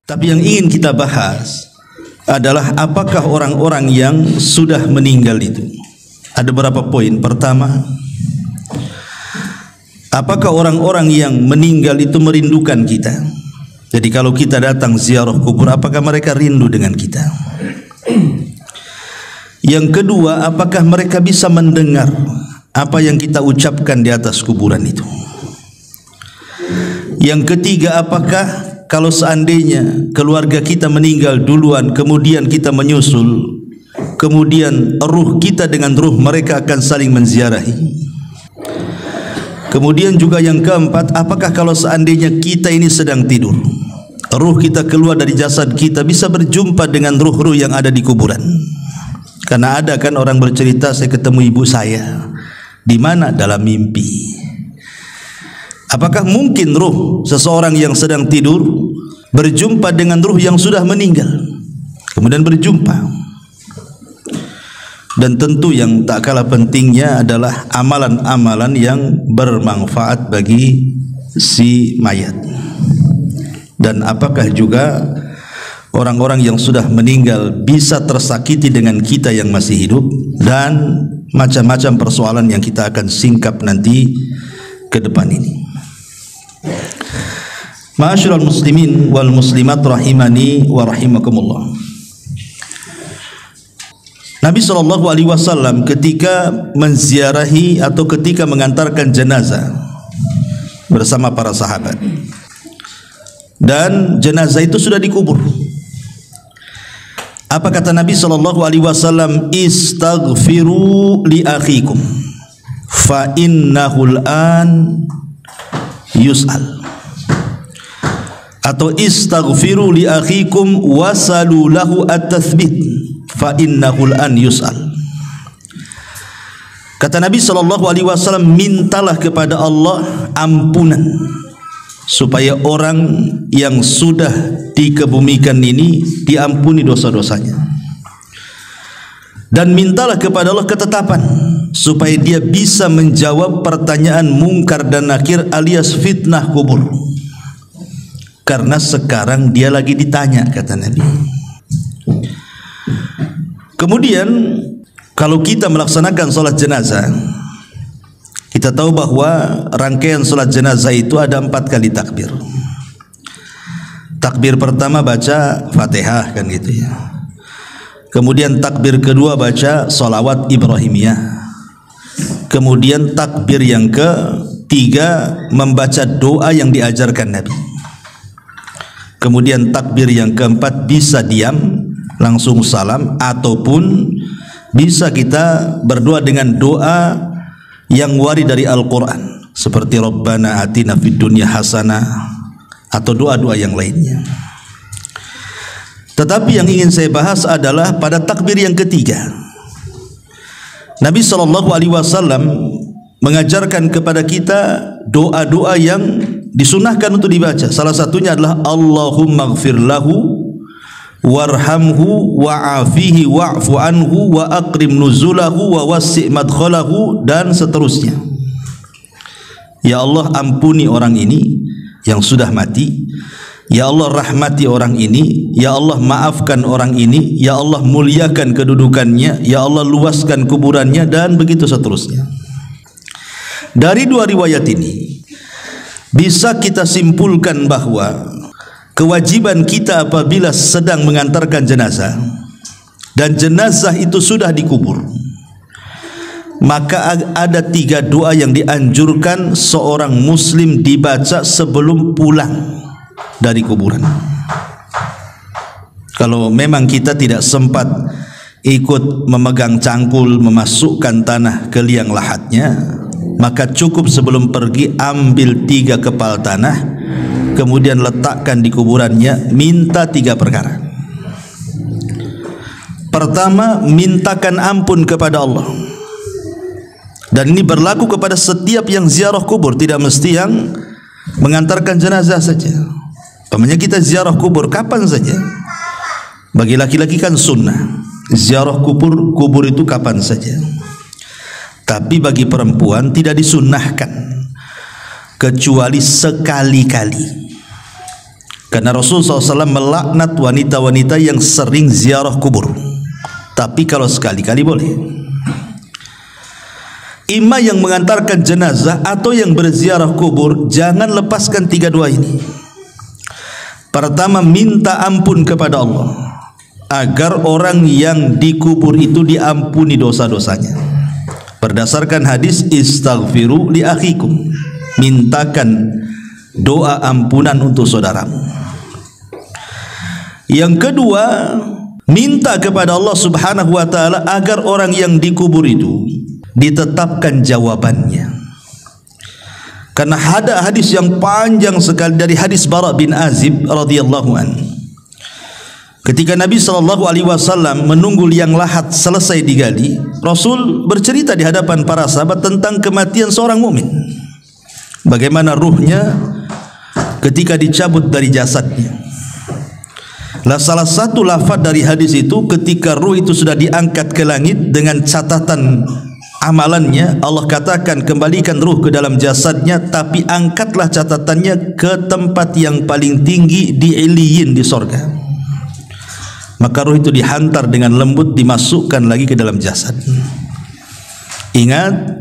Tapi yang ingin kita bahas adalah apakah orang-orang yang sudah meninggal itu. Ada beberapa poin. Pertama, apakah orang-orang yang meninggal itu merindukan kita? Jadi kalau kita datang ziarah kubur, apakah mereka rindu dengan kita? Yang kedua, apakah mereka bisa mendengar apa yang kita ucapkan di atas kuburan itu? Yang ketiga, apakah kalau seandainya keluarga kita meninggal duluan, kemudian kita menyusul, kemudian ruh kita dengan ruh mereka akan saling menziarahi? Kemudian juga yang keempat, apakah kalau seandainya kita ini sedang tidur, ruh kita keluar dari jasad kita, bisa berjumpa dengan ruh-ruh yang ada di kuburan? Karena ada kan orang bercerita, saya ketemu ibu saya. Di mana? Dalam mimpi. Apakah mungkin ruh seseorang yang sedang tidur berjumpa dengan ruh yang sudah meninggal, kemudian berjumpa? Dan tentu yang tak kalah pentingnya adalah amalan-amalan yang bermanfaat bagi si mayat. Dan apakah juga orang-orang yang sudah meninggal bisa tersakiti dengan kita yang masih hidup? Dan macam-macam persoalan yang kita akan singkap nanti ke depan ini. Ma'asyiral muslimin wal muslimat rahimani wa rahimakumullah. Nabi SAW ketika menziarahi atau ketika mengantarkan jenazah bersama para sahabat, dan jenazah itu sudah dikubur, apa kata Nabi SAW? Istaghfiru li akhikum fa innahul an yus'al. Atau istaghfiru li akhikum wasalu lahu at-tathbit fa innahul an yus'al. Kata Nabi SAW, mintalah kepada Allah ampunan supaya orang yang sudah dikebumikan ini diampuni dosa-dosanya, dan mintalah kepada Allah ketetapan supaya dia bisa menjawab pertanyaan mungkar dan nakir alias fitnah kubur, karena sekarang dia lagi ditanya, kata Nabi. Kemudian kalau kita melaksanakan sholat jenazah, kita tahu bahwa rangkaian sholat jenazah itu ada 4 kali takbir. Takbir pertama baca Fatihah, kan gitu ya. Kemudian takbir kedua baca sholawat Ibrahimiyah. Kemudian takbir yang ketiga membaca doa yang diajarkan Nabi. Kemudian takbir yang keempat bisa diam langsung salam, ataupun bisa kita berdoa dengan doa yang warid dari Al-Quran seperti Rabbana atina fid dunya hasanah atau doa-doa yang lainnya. Tetapi yang ingin saya bahas adalah pada takbir yang ketiga, Nabi SAW mengajarkan kepada kita doa-doa yang disunahkan untuk dibaca. Salah satunya adalah Allahumma gfir lahu warhamhu wa'afihi wa'fu anhu wa akrim nuzulahu wa wasi' madkhalahu, dan seterusnya. Ya Allah, ampuni orang ini yang sudah mati. Ya Allah, rahmati orang ini. Ya Allah, maafkan orang ini. Ya Allah, muliakan kedudukannya. Ya Allah, luaskan kuburannya, dan begitu seterusnya. Dari 2 riwayat ini bisa kita simpulkan bahwa kewajiban kita apabila sedang mengantarkan jenazah dan jenazah itu sudah dikubur, maka ada 3 doa yang dianjurkan seorang muslim dibaca sebelum pulang dari kuburan. Kalau memang kita tidak sempat ikut memegang cangkul memasukkan tanah ke liang lahatnya, maka cukup sebelum pergi ambil 3 kepal tanah, kemudian letakkan di kuburannya, minta 3 perkara. Pertama, mintakan ampun kepada Allah. Dan ini berlaku kepada setiap yang ziarah kubur, tidak mesti yang mengantarkan jenazah saja. Umpamanya kita ziarah kubur kapan saja. Bagi laki-laki kan sunnah, ziarah kubur itu kapan saja. Tapi bagi perempuan tidak disunnahkan kecuali sekali-kali. Karena Rasulullah SAW melaknat wanita-wanita yang sering ziarah kubur. Tapi kalau sekali-kali boleh. Imam yang mengantarkan jenazah atau yang berziarah kubur, jangan lepaskan 3 doa ini. Pertama, minta ampun kepada Allah agar orang yang dikubur itu diampuni dosa-dosanya. Berdasarkan hadis istaghfiru li akhikum, mintakan doa ampunan untuk saudaramu. Yang kedua, minta kepada Allah Subhanahu wa taala agar orang yang dikubur itu ditetapkan jawabannya. Karena ada hadis yang panjang sekali dari hadis Bara bin Azib radhiyallahu anhu. Ketika Nabi SAW menunggu liang lahat selesai digali, Rasul bercerita di hadapan para sahabat tentang kematian seorang mukmin. Bagaimana ruhnya ketika dicabut dari jasadnya. Lah salah satu lafaz dari hadis itu, ketika ruh itu sudah diangkat ke langit dengan catatan amalannya, Allah katakan kembalikan ruh ke dalam jasadnya, tapi angkatlah catatannya ke tempat yang paling tinggi di Iliyin, di sorga. Maka ruh itu dihantar dengan lembut, dimasukkan lagi ke dalam jasad. Ingat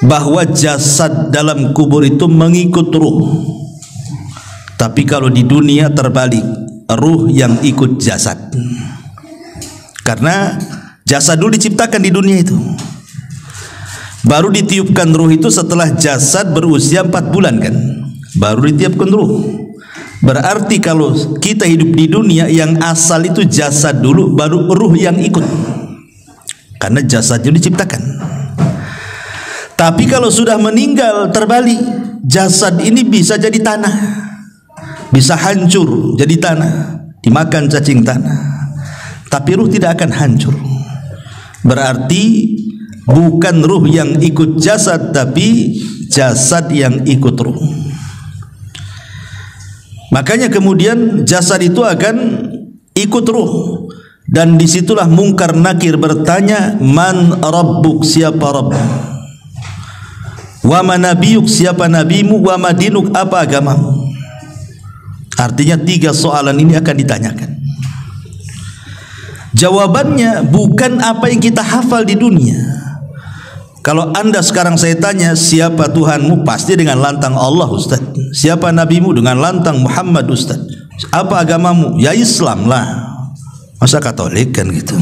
bahwa jasad dalam kubur itu mengikut ruh. Tapi kalau di dunia terbalik, ruh yang ikut jasad. Karena jasad dulu diciptakan di dunia itu, baru ditiupkan ruh itu setelah jasad berusia 4 bulan kan, baru ditiupkan ruh. Berarti kalau kita hidup di dunia, yang asal itu jasad dulu, baru ruh yang ikut, karena jasadnya diciptakan. Tapi kalau sudah meninggal terbalik, jasad ini bisa jadi tanah, bisa hancur jadi tanah, dimakan cacing tanah, tapi ruh tidak akan hancur. Berarti bukan ruh yang ikut jasad, tapi jasad yang ikut ruh. Makanya kemudian jasad itu akan ikut ruh, dan disitulah mungkar nakir bertanya, man rabbuk, siapa Rabbmu, wa ma nabiyuk, siapa nabimu, wa ma dinuk, apa agamamu. Artinya 3 soalan ini akan ditanyakan. Jawabannya bukan apa yang kita hafal di dunia. Kalau anda sekarang saya tanya, siapa Tuhanmu? Pasti dengan lantang Allah, Ustaz. Siapa nabimu? Dengan lantang Muhammad, Ustaz. Apa agamamu? Ya Islam lah. Masa Katolik kan gitu?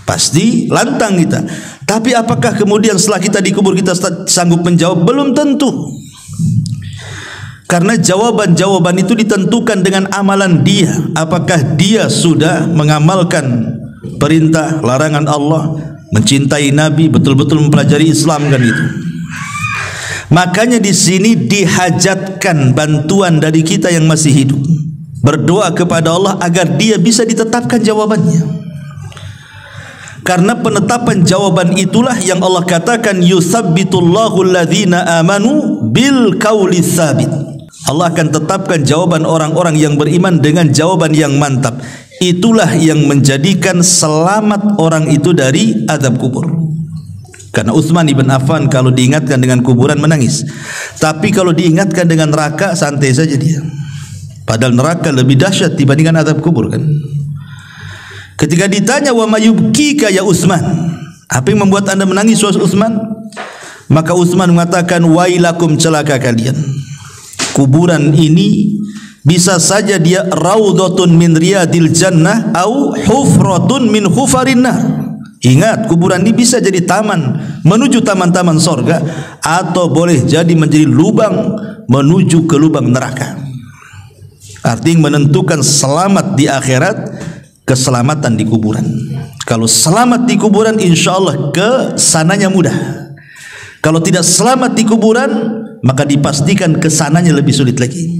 Pasti lantang kita. Tapi apakah kemudian setelah kita dikubur kita sanggup menjawab? Belum tentu. Karena jawaban-jawaban itu ditentukan dengan amalan dia. Apakah dia sudah mengamalkan perintah larangan Allah, mencintai Nabi, betul-betul mempelajari Islam kan itu. Makanya di sini dihajatkan bantuan dari kita yang masih hidup, berdoa kepada Allah agar dia bisa ditetapkan jawabannya. Karena penetapan jawaban itulah yang Allah katakan, yutsabbitullahu alladhina amanu bil qauli tsabit. Allah akan tetapkan jawaban orang-orang yang beriman dengan jawaban yang mantap. Itulah yang menjadikan selamat orang itu dari azab kubur. Karena Utsman ibn Affan kalau diingatkan dengan kuburan menangis, tapi kalau diingatkan dengan neraka santai saja dia. Padahal neraka lebih dahsyat dibandingkan azab kubur kan. Ketika ditanya, wa mayubkika ya Utsman, apa yang membuat anda menangis wahai Utsman? Maka Utsman mengatakan, wailakum, celaka kalian. Kuburan ini bisa saja dia raudhatun min riyadil jannah au hufratun min hufarin nar. Ingat, kuburan ini bisa jadi taman menuju taman-taman sorga, atau boleh jadi menjadi lubang menuju ke lubang neraka. Artinya menentukan selamat di akhirat, keselamatan di kuburan. Kalau selamat di kuburan, insya Allah kesananya mudah. Kalau tidak selamat di kuburan, maka dipastikan kesananya lebih sulit lagi.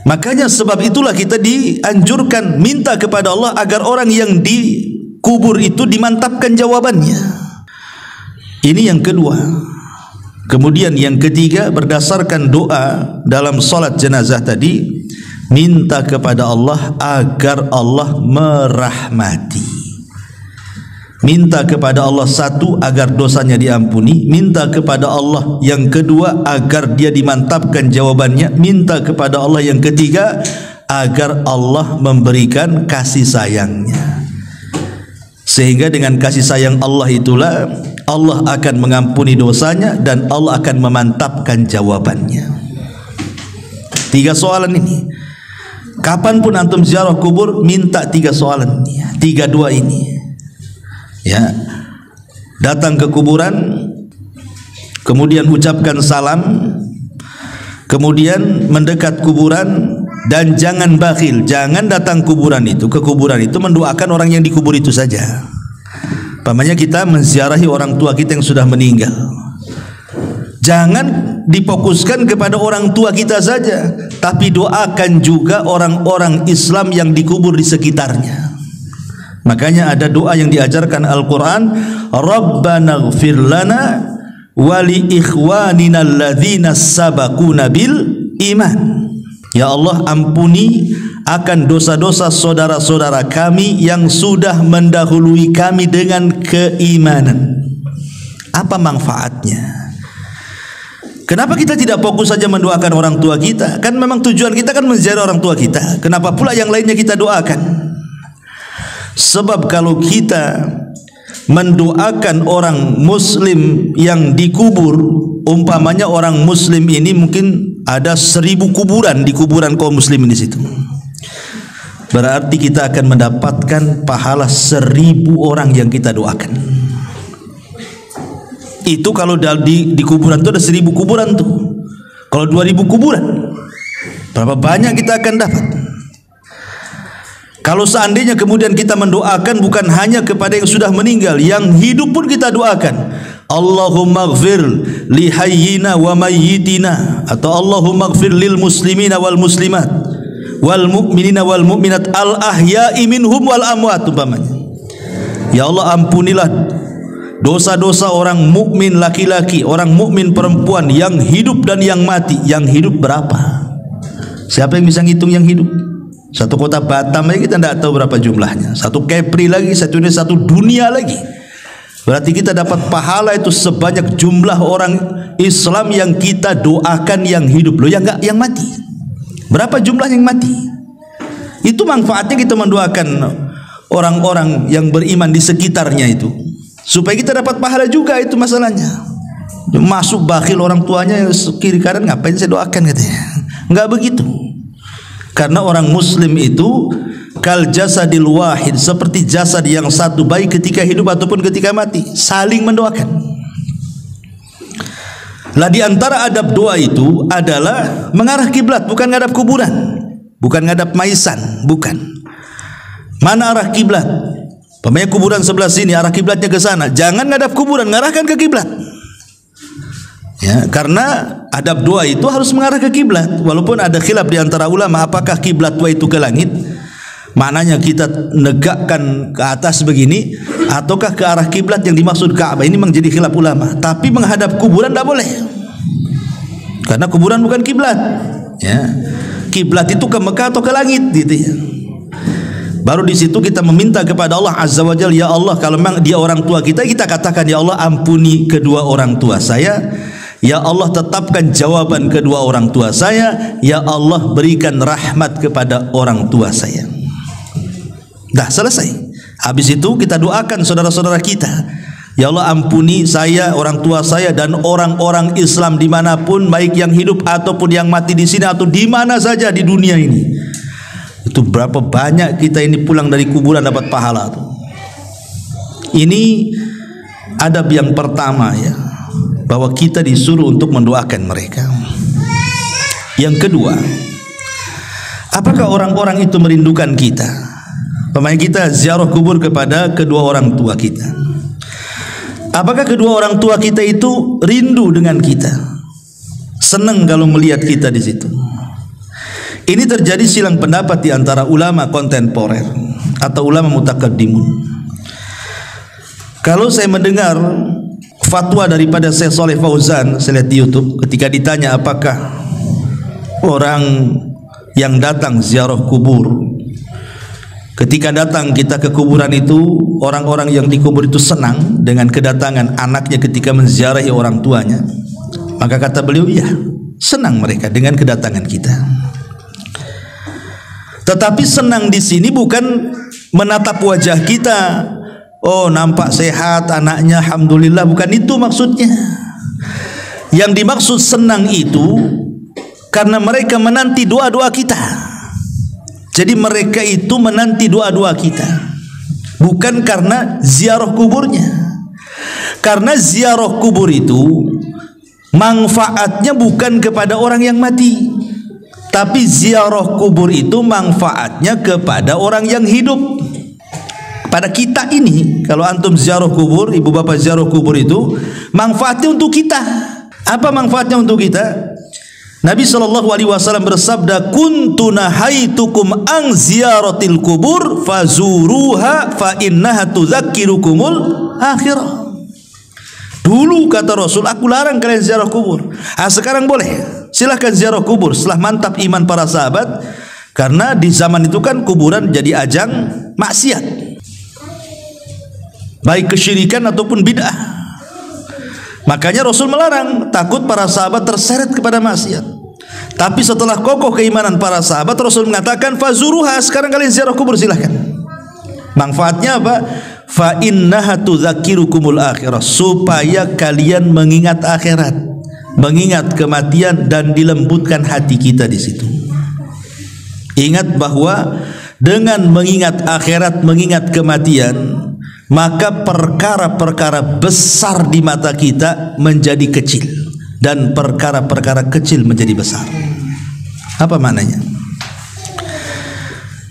Makanya sebab itulah kita dianjurkan minta kepada Allah agar orang yang dikubur itu dimantapkan jawabannya. Ini yang kedua. Kemudian yang ketiga, berdasarkan doa dalam salat jenazah tadi, minta kepada Allah agar Allah merahmati. Minta kepada Allah satu, agar dosanya diampuni. Minta kepada Allah yang kedua, agar dia dimantapkan jawabannya. Minta kepada Allah yang ketiga, agar Allah memberikan kasih sayangnya. Sehingga dengan kasih sayang Allah itulah Allah akan mengampuni dosanya dan Allah akan memantapkan jawabannya. 3 soalan ini. Kapanpun antum ziarah kubur, minta 3 soalan ini, 3 doa ini. Ya, datang ke kuburan, kemudian ucapkan salam, kemudian mendekat kuburan, dan jangan bakhil, jangan datang ke kuburan itu mendoakan orang yang dikubur itu saja. Pamannya kita menziarahi orang tua kita yang sudah meninggal, jangan difokuskan kepada orang tua kita saja, tapi doakan juga orang-orang Islam yang dikubur di sekitarnya. Makanya ada doa yang diajarkan Al-Quran, Rabbana ighfir lana wa li ikhwanina alladhina sabaquna bil iman. Ya Allah, ampuni akan dosa-dosa saudara-saudara kami yang sudah mendahului kami dengan keimanan. Apa manfaatnya? Kenapa kita tidak fokus saja mendoakan orang tua kita? Kan memang tujuan kita kan menziarah orang tua kita. Kenapa pula yang lainnya kita doakan? Sebab kalau kita mendoakan orang muslim yang dikubur, umpamanya orang muslim ini mungkin ada 1000 kuburan di kuburan kaum muslimin di situ, berarti kita akan mendapatkan pahala 1000 orang yang kita doakan. Itu kalau di kuburan itu ada 1000 kuburan tuh. Kalau 2000 kuburan, berapa banyak kita akan dapat? Kalau seandainya kemudian kita mendoakan bukan hanya kepada yang sudah meninggal, yang hidup pun kita doakan. Allahumma ighfir li hayyina wa mayyitina, atau Allahumma ighfir lil muslimina wal muslimat wal mu'minina wal mu'minat al ahya'i minhum wal amwat, umpamanya. Ya Allah, ampunilah dosa-dosa orang mukmin laki-laki, orang mukmin perempuan yang hidup dan yang mati. Yang hidup berapa? Siapa yang bisa ngitung yang hidup? Satu kota Batam aja kita tidak tahu berapa jumlahnya. Satu Kepri lagi, satu dunia lagi. Berarti kita dapat pahala itu sebanyak jumlah orang Islam yang kita doakan yang hidup. Loh, yang mati. Berapa jumlah yang mati? Itu manfaatnya kita mendoakan orang-orang yang beriman di sekitarnya itu, supaya kita dapat pahala juga. Itu masalahnya. Masuk bakhil orang tuanya kiri kanan, ngapain saya doakan katanya. Enggak begitu. Karena orang muslim itu kal jasadil wahid, seperti jasad yang satu, baik ketika hidup ataupun ketika mati, saling mendoakan. Lah di antara adab doa itu adalah mengarah kiblat, bukan ngadap kuburan, bukan ngadap maisan, bukan. Mana arah kiblat? Pemain kuburan sebelah sini, arah kiblatnya ke sana. Jangan ngadap kuburan, ngarahkan ke kiblat. Ya, karena adab doa itu harus mengarah ke kiblat. Walaupun ada khilaf di antara ulama apakah kiblat doa itu ke langit, maknanya kita negakkan ke atas begini, ataukah ke arah kiblat yang dimaksud Ka'bah. Ini menjadi khilaf ulama. Tapi menghadap kuburan tidak boleh, karena kuburan bukan kiblat. Ya, kiblat itu ke Mekah atau ke langit, gitu ya. Baru di situ kita meminta kepada Allah Azza wa Jalla, ya Allah, kalau memang dia orang tua kita, kita katakan, ya Allah, ampuni kedua orang tua saya. Ya Allah, tetapkan jawaban kedua orang tua saya. Ya Allah, berikan rahmat kepada orang tua saya. Dah selesai. Habis itu kita doakan saudara-saudara kita. Ya Allah, ampuni saya, orang tua saya, dan orang-orang Islam dimanapun, baik yang hidup ataupun yang mati di sini atau di mana saja di dunia ini. Itu berapa banyak kita ini pulang dari kuburan dapat pahala tuh. Ini adab yang pertama, ya, bahwa kita disuruh untuk mendoakan mereka. Yang kedua, apakah orang-orang itu merindukan kita? Pemain kita ziarah kubur kepada kedua orang tua kita. Apakah kedua orang tua kita itu rindu dengan kita? Senang kalau melihat kita di situ? Ini terjadi silang pendapat di antara ulama kontemporer atau ulama mutakaddimun. Kalau saya mendengar fatwa daripada Syekh Shalih Fauzan, saya lihat di YouTube, ketika ditanya apakah orang yang datang ziarah kubur Ketika datang kita ke kuburan itu, orang-orang yang dikubur itu senang dengan kedatangan anaknya ketika menziarahi orang tuanya. Maka kata beliau, iya, senang mereka dengan kedatangan kita. Tetapi senang di sini bukan menatap wajah kita. Oh, nampak sehat anaknya, alhamdulillah, bukan itu maksudnya. Yang dimaksud senang itu karena mereka menanti doa-doa kita. Jadi mereka itu menanti doa-doa kita, bukan karena ziarah kuburnya. Karena ziarah kubur itu manfaatnya bukan kepada orang yang mati, tapi ziarah kubur itu manfaatnya kepada orang yang hidup. Pada kita ini, kalau antum ziarah kubur, ibu bapak ziarah kubur itu manfaatnya untuk kita. Apa manfaatnya untuk kita? Nabi SAW bersabda, kuntu nahaitukum an ziyaratil kubur fazuruha fa innaha tudzakkirukumul akhirah. Dulu kata Rasul, aku larang kalian ziarah kubur. Sekarang boleh, silahkan ziarah kubur. Setelah mantap iman para sahabat, karena di zaman itu kan kuburan jadi ajang maksiat, baik kesyirikan ataupun bid'ah. Makanya Rasul melarang, takut para sahabat terseret kepada maksiat. Tapi setelah kokoh keimanan para sahabat, Rasul mengatakan fazuruha, sekarang kalian ziarah kubur silahkan. Manfaatnya apa? Fa innaha tudzakirukumul akhirah, supaya kalian mengingat akhirat, mengingat kematian, dan dilembutkan hati kita di situ. Ingat bahwa dengan mengingat akhirat, mengingat kematian, maka perkara-perkara besar di mata kita menjadi kecil, dan perkara-perkara kecil menjadi besar. Apa maknanya?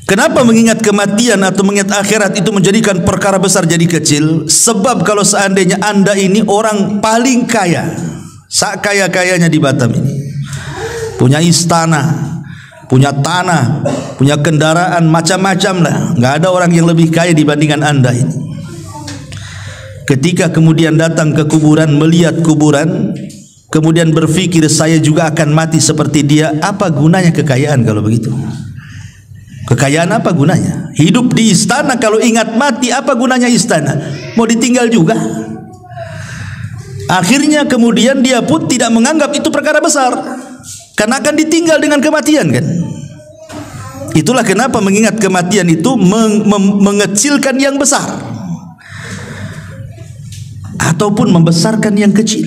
Kenapa mengingat kematian atau mengingat akhirat itu menjadikan perkara besar jadi kecil? Sebab kalau seandainya Anda ini orang paling kaya, sakaya-kayanya di Batam ini, punya istana, punya tanah, punya kendaraan macam-macam lah, nggak ada orang yang lebih kaya dibandingkan Anda ini. Ketika kemudian datang ke kuburan, melihat kuburan, kemudian berpikir saya juga akan mati seperti dia, apa gunanya kekayaan kalau begitu? Kekayaan apa gunanya? Hidup di istana kalau ingat mati, apa gunanya istana? Mau ditinggal juga. Akhirnya kemudian dia pun tidak menganggap itu perkara besar, karena akan ditinggal dengan kematian kan. Itulah kenapa mengingat kematian itu mengecilkan yang besar ataupun membesarkan yang kecil.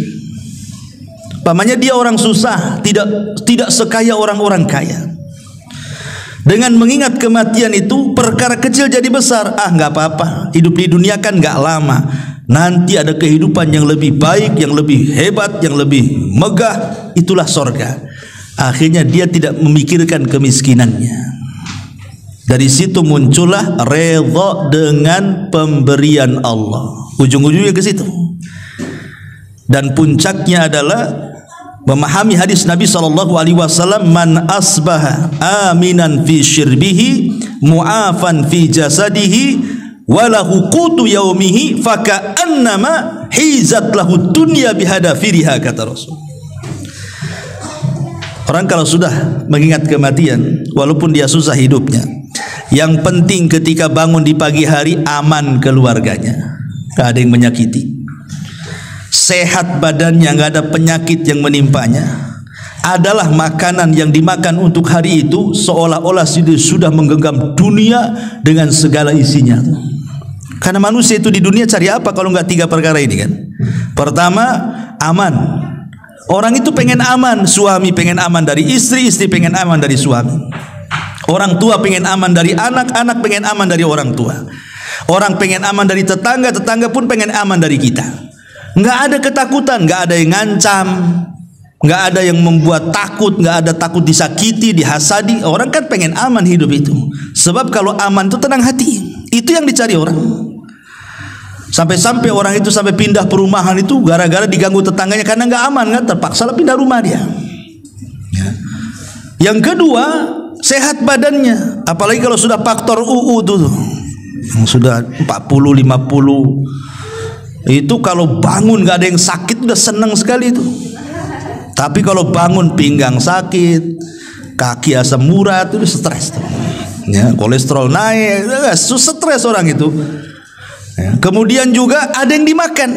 Pamannya dia orang susah, tidak sekaya orang-orang kaya. Dengan mengingat kematian itu perkara kecil jadi besar. Nggak apa-apa, hidup di dunia kan nggak lama, nanti ada kehidupan yang lebih baik, yang lebih hebat, yang lebih megah, itulah sorga. Akhirnya dia tidak memikirkan kemiskinannya. Dari situ muncullah redha dengan pemberian Allah. Ujung-ujungnya ke situ. Dan puncaknya adalah memahami hadis Nabi SAW, man asbaha aminan fi syirbihi mu'afan fi jasadihi walahu qutu yaumihi faka'annama hizat lahu dunya bihadafiriha, kata Rasul. Orang kalau sudah mengingat kematian, walaupun dia susah hidupnya, yang penting ketika bangun di pagi hari aman keluarganya, gak ada yang menyakiti, sehat badannya, nggak ada penyakit yang menimpanya, adalah makanan yang dimakan untuk hari itu seolah-olah sudah menggenggam dunia dengan segala isinya. Karena manusia itu di dunia cari apa kalau nggak tiga perkara ini kan? Pertama, aman. Orang itu pengen aman, suami pengen aman dari istri, istri pengen aman dari suami, orang tua pengen aman dari anak, anak pengen aman dari orang tua, orang pengen aman dari tetangga, tetangga pun pengen aman dari kita. Nggak ada ketakutan, nggak ada yang ngancam, nggak ada yang membuat takut, nggak ada takut disakiti, dihasadi. Orang kan pengen aman hidup itu. Sebab kalau aman itu tenang hati, itu yang dicari orang. Sampai-sampai orang itu sampai pindah perumahan itu gara-gara diganggu tetangganya karena nggak aman, kan terpaksa pindah rumah dia. Yang kedua, sehat badannya. Apalagi kalau sudah faktor UU tuh, yang sudah 40, 50. Itu kalau bangun gak ada yang sakit udah senang sekali itu. Tapi kalau bangun pinggang sakit, kaki asam urat, itu stres tuh. ya, kolesterol naik, stres orang itu. Ya. Kemudian juga ada yang dimakan,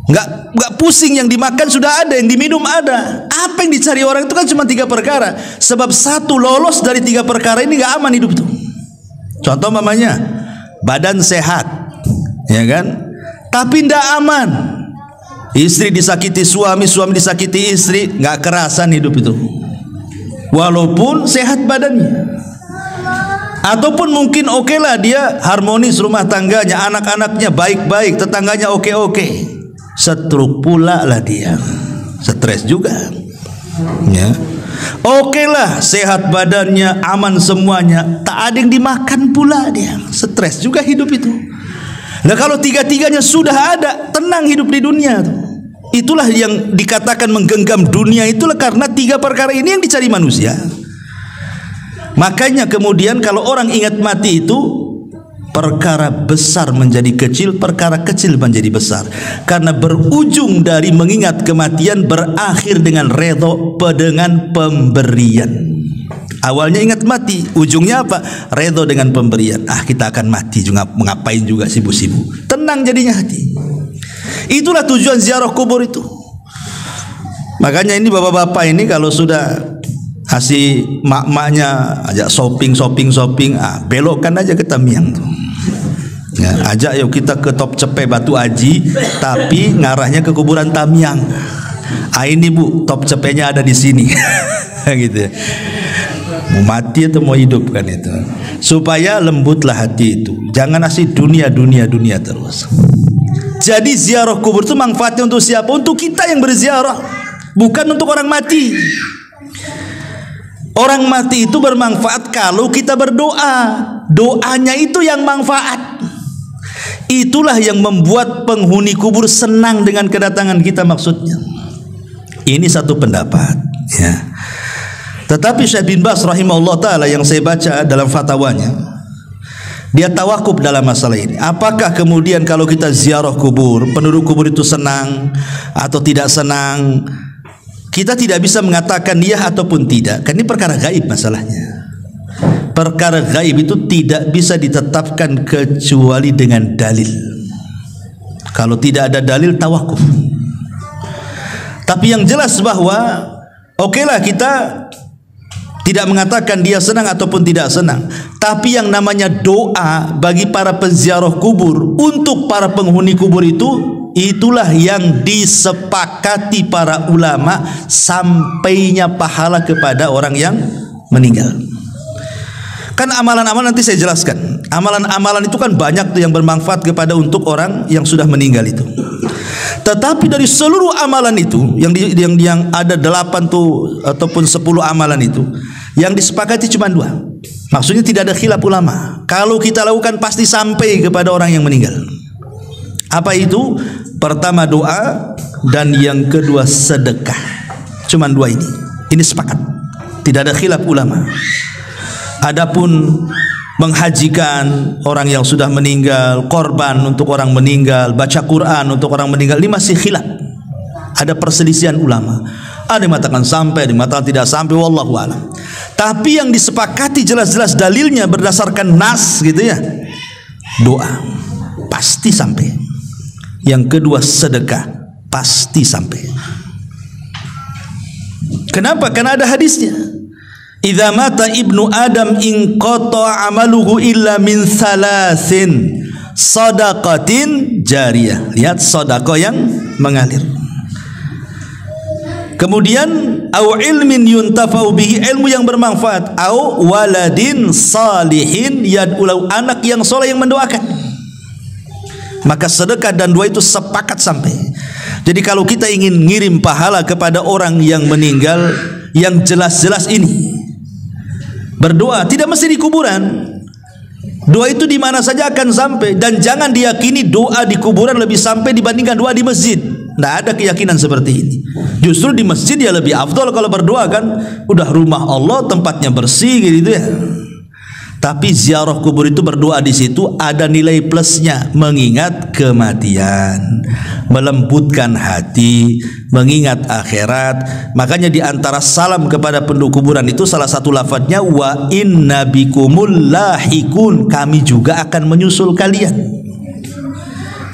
nggak pusing, yang dimakan sudah ada, yang diminum ada. Apa yang dicari orang itu kan cuma 3 perkara. Sebab satu lolos dari 3 perkara ini nggak aman hidup itu. Contoh mamanya, badan sehat, ya kan? Tapi tidak aman. Istri disakiti suami, suami disakiti istri, nggak kerasan hidup itu. Walaupun sehat badannya. Ataupun mungkin oke lah dia harmonis rumah tangganya, anak-anaknya baik-baik, tetangganya oke-oke. Stroke pula lah dia. Stres juga. Ya. Oke lah sehat badannya, aman semuanya, tak ada yang dimakan pula dia. Stres juga hidup itu. Nah kalau 3-tiganya sudah ada, tenang hidup di dunia tuh. Itulah yang dikatakan menggenggam dunia, itulah karena 3 perkara ini yang dicari manusia. Makanya kemudian kalau orang ingat mati itu, perkara besar menjadi kecil, perkara kecil menjadi besar. Karena berujung dari mengingat kematian berakhir dengan redho, dengan pemberian. Awalnya ingat mati, ujungnya apa? Redho dengan pemberian. Ah kita akan mati juga, mengapain juga sibuk-sibuk. Tenang jadinya hati. Itulah tujuan ziarah kubur itu. Makanya ini bapak-bapak ini kalau sudah kasih mak-maknya ajak shopping, belokkan aja ke Tamiang tuh. Ya, ajak yuk kita ke Top Cepe Batu Aji, tapi ngarahnya ke kuburan Tamiang. Ah ini bu, Top Cepenya ada di sini. Gitu ya. Mau mati atau mau hidup kan itu. Supaya lembutlah hati itu. Jangan asih dunia terus. Jadi ziarah kubur itu manfaatnya untuk siapa? Untuk kita yang berziarah, bukan untuk orang mati. Orang mati itu bermanfaat kalau kita berdoa. Doanya itu yang manfaat. Itulah yang membuat penghuni kubur senang dengan kedatangan kita maksudnya. Ini satu pendapat ya. Tetapi Syekh bin Baz rahimahullah ta'ala yang saya baca dalam fatwanya, dia tawakuf dalam masalah ini. Apakah kemudian kalau kita ziarah kubur, penduduk kubur itu senang atau tidak senang? Kita tidak bisa mengatakan iya ataupun tidak. Karena ini perkara gaib masalahnya. Perkara gaib itu tidak bisa ditetapkan kecuali dengan dalil. Kalau tidak ada dalil, tawakuf. Tapi yang jelas bahwa okelah kita tidak mengatakan dia senang ataupun tidak senang, tapi yang namanya doa bagi para penziarah kubur untuk para penghuni kubur itu, itulah yang disepakati para ulama sampainya pahala kepada orang yang meninggal. Kan amalan-amalan nanti saya jelaskan. Amalan-amalan itu kan banyak tuh yang bermanfaat kepada untuk orang yang sudah meninggal itu. Tetapi dari seluruh amalan itu yang ada 8 tuh ataupun 10 amalan itu, yang disepakati cuma 2. Maksudnya tidak ada khilaf ulama. Kalau kita lakukan pasti sampai kepada orang yang meninggal. Apa itu? Pertama doa, dan yang kedua sedekah. Cuma 2 ini. Ini sepakat. Tidak ada khilaf ulama. Adapun menghajikan orang yang sudah meninggal, korban untuk orang meninggal, baca Quran untuk orang meninggal, ini masih khilaf. Ada perselisihan ulama. Ada yang mengatakan sampai, ada yang mengatakan tidak sampai, wallahu a'lam. Tapi yang disepakati jelas-jelas dalilnya berdasarkan nas gitu ya. Doa pasti sampai. Yang kedua sedekah pasti sampai. Kenapa? Karena ada hadisnya. Idza mata ibnu Adam inqata amaluhu illa min salasin, sadaqatin jariyah. Lihat sedekah yang mengalir. Kemudian au ilmin yuntafa'u bihi, ilmu yang bermanfaat, au waladin salihin yad'u, anak yang soleh yang mendoakan. Maka sedekah dan doa itu sepakat sampai. Jadi kalau kita ingin ngirim pahala kepada orang yang meninggal, yang jelas-jelas ini berdoa, tidak mesti di kuburan. Doa itu di mana saja akan sampai. Dan jangan diyakini doa di kuburan lebih sampai dibandingkan doa di masjid. Tidak ada keyakinan seperti ini. Justru di masjid dia lebih afdol kalau berdoa kan. Udah rumah Allah, tempatnya bersih gitu ya. Tapi ziarah kubur itu berdoa di situ ada nilai plusnya, mengingat kematian. melembutkan hati, mengingat akhirat. Makanya di antara salam kepada penduduk kuburan itu salah satu lafadznya wa inna bikumul lahikun, kami juga akan menyusul kalian,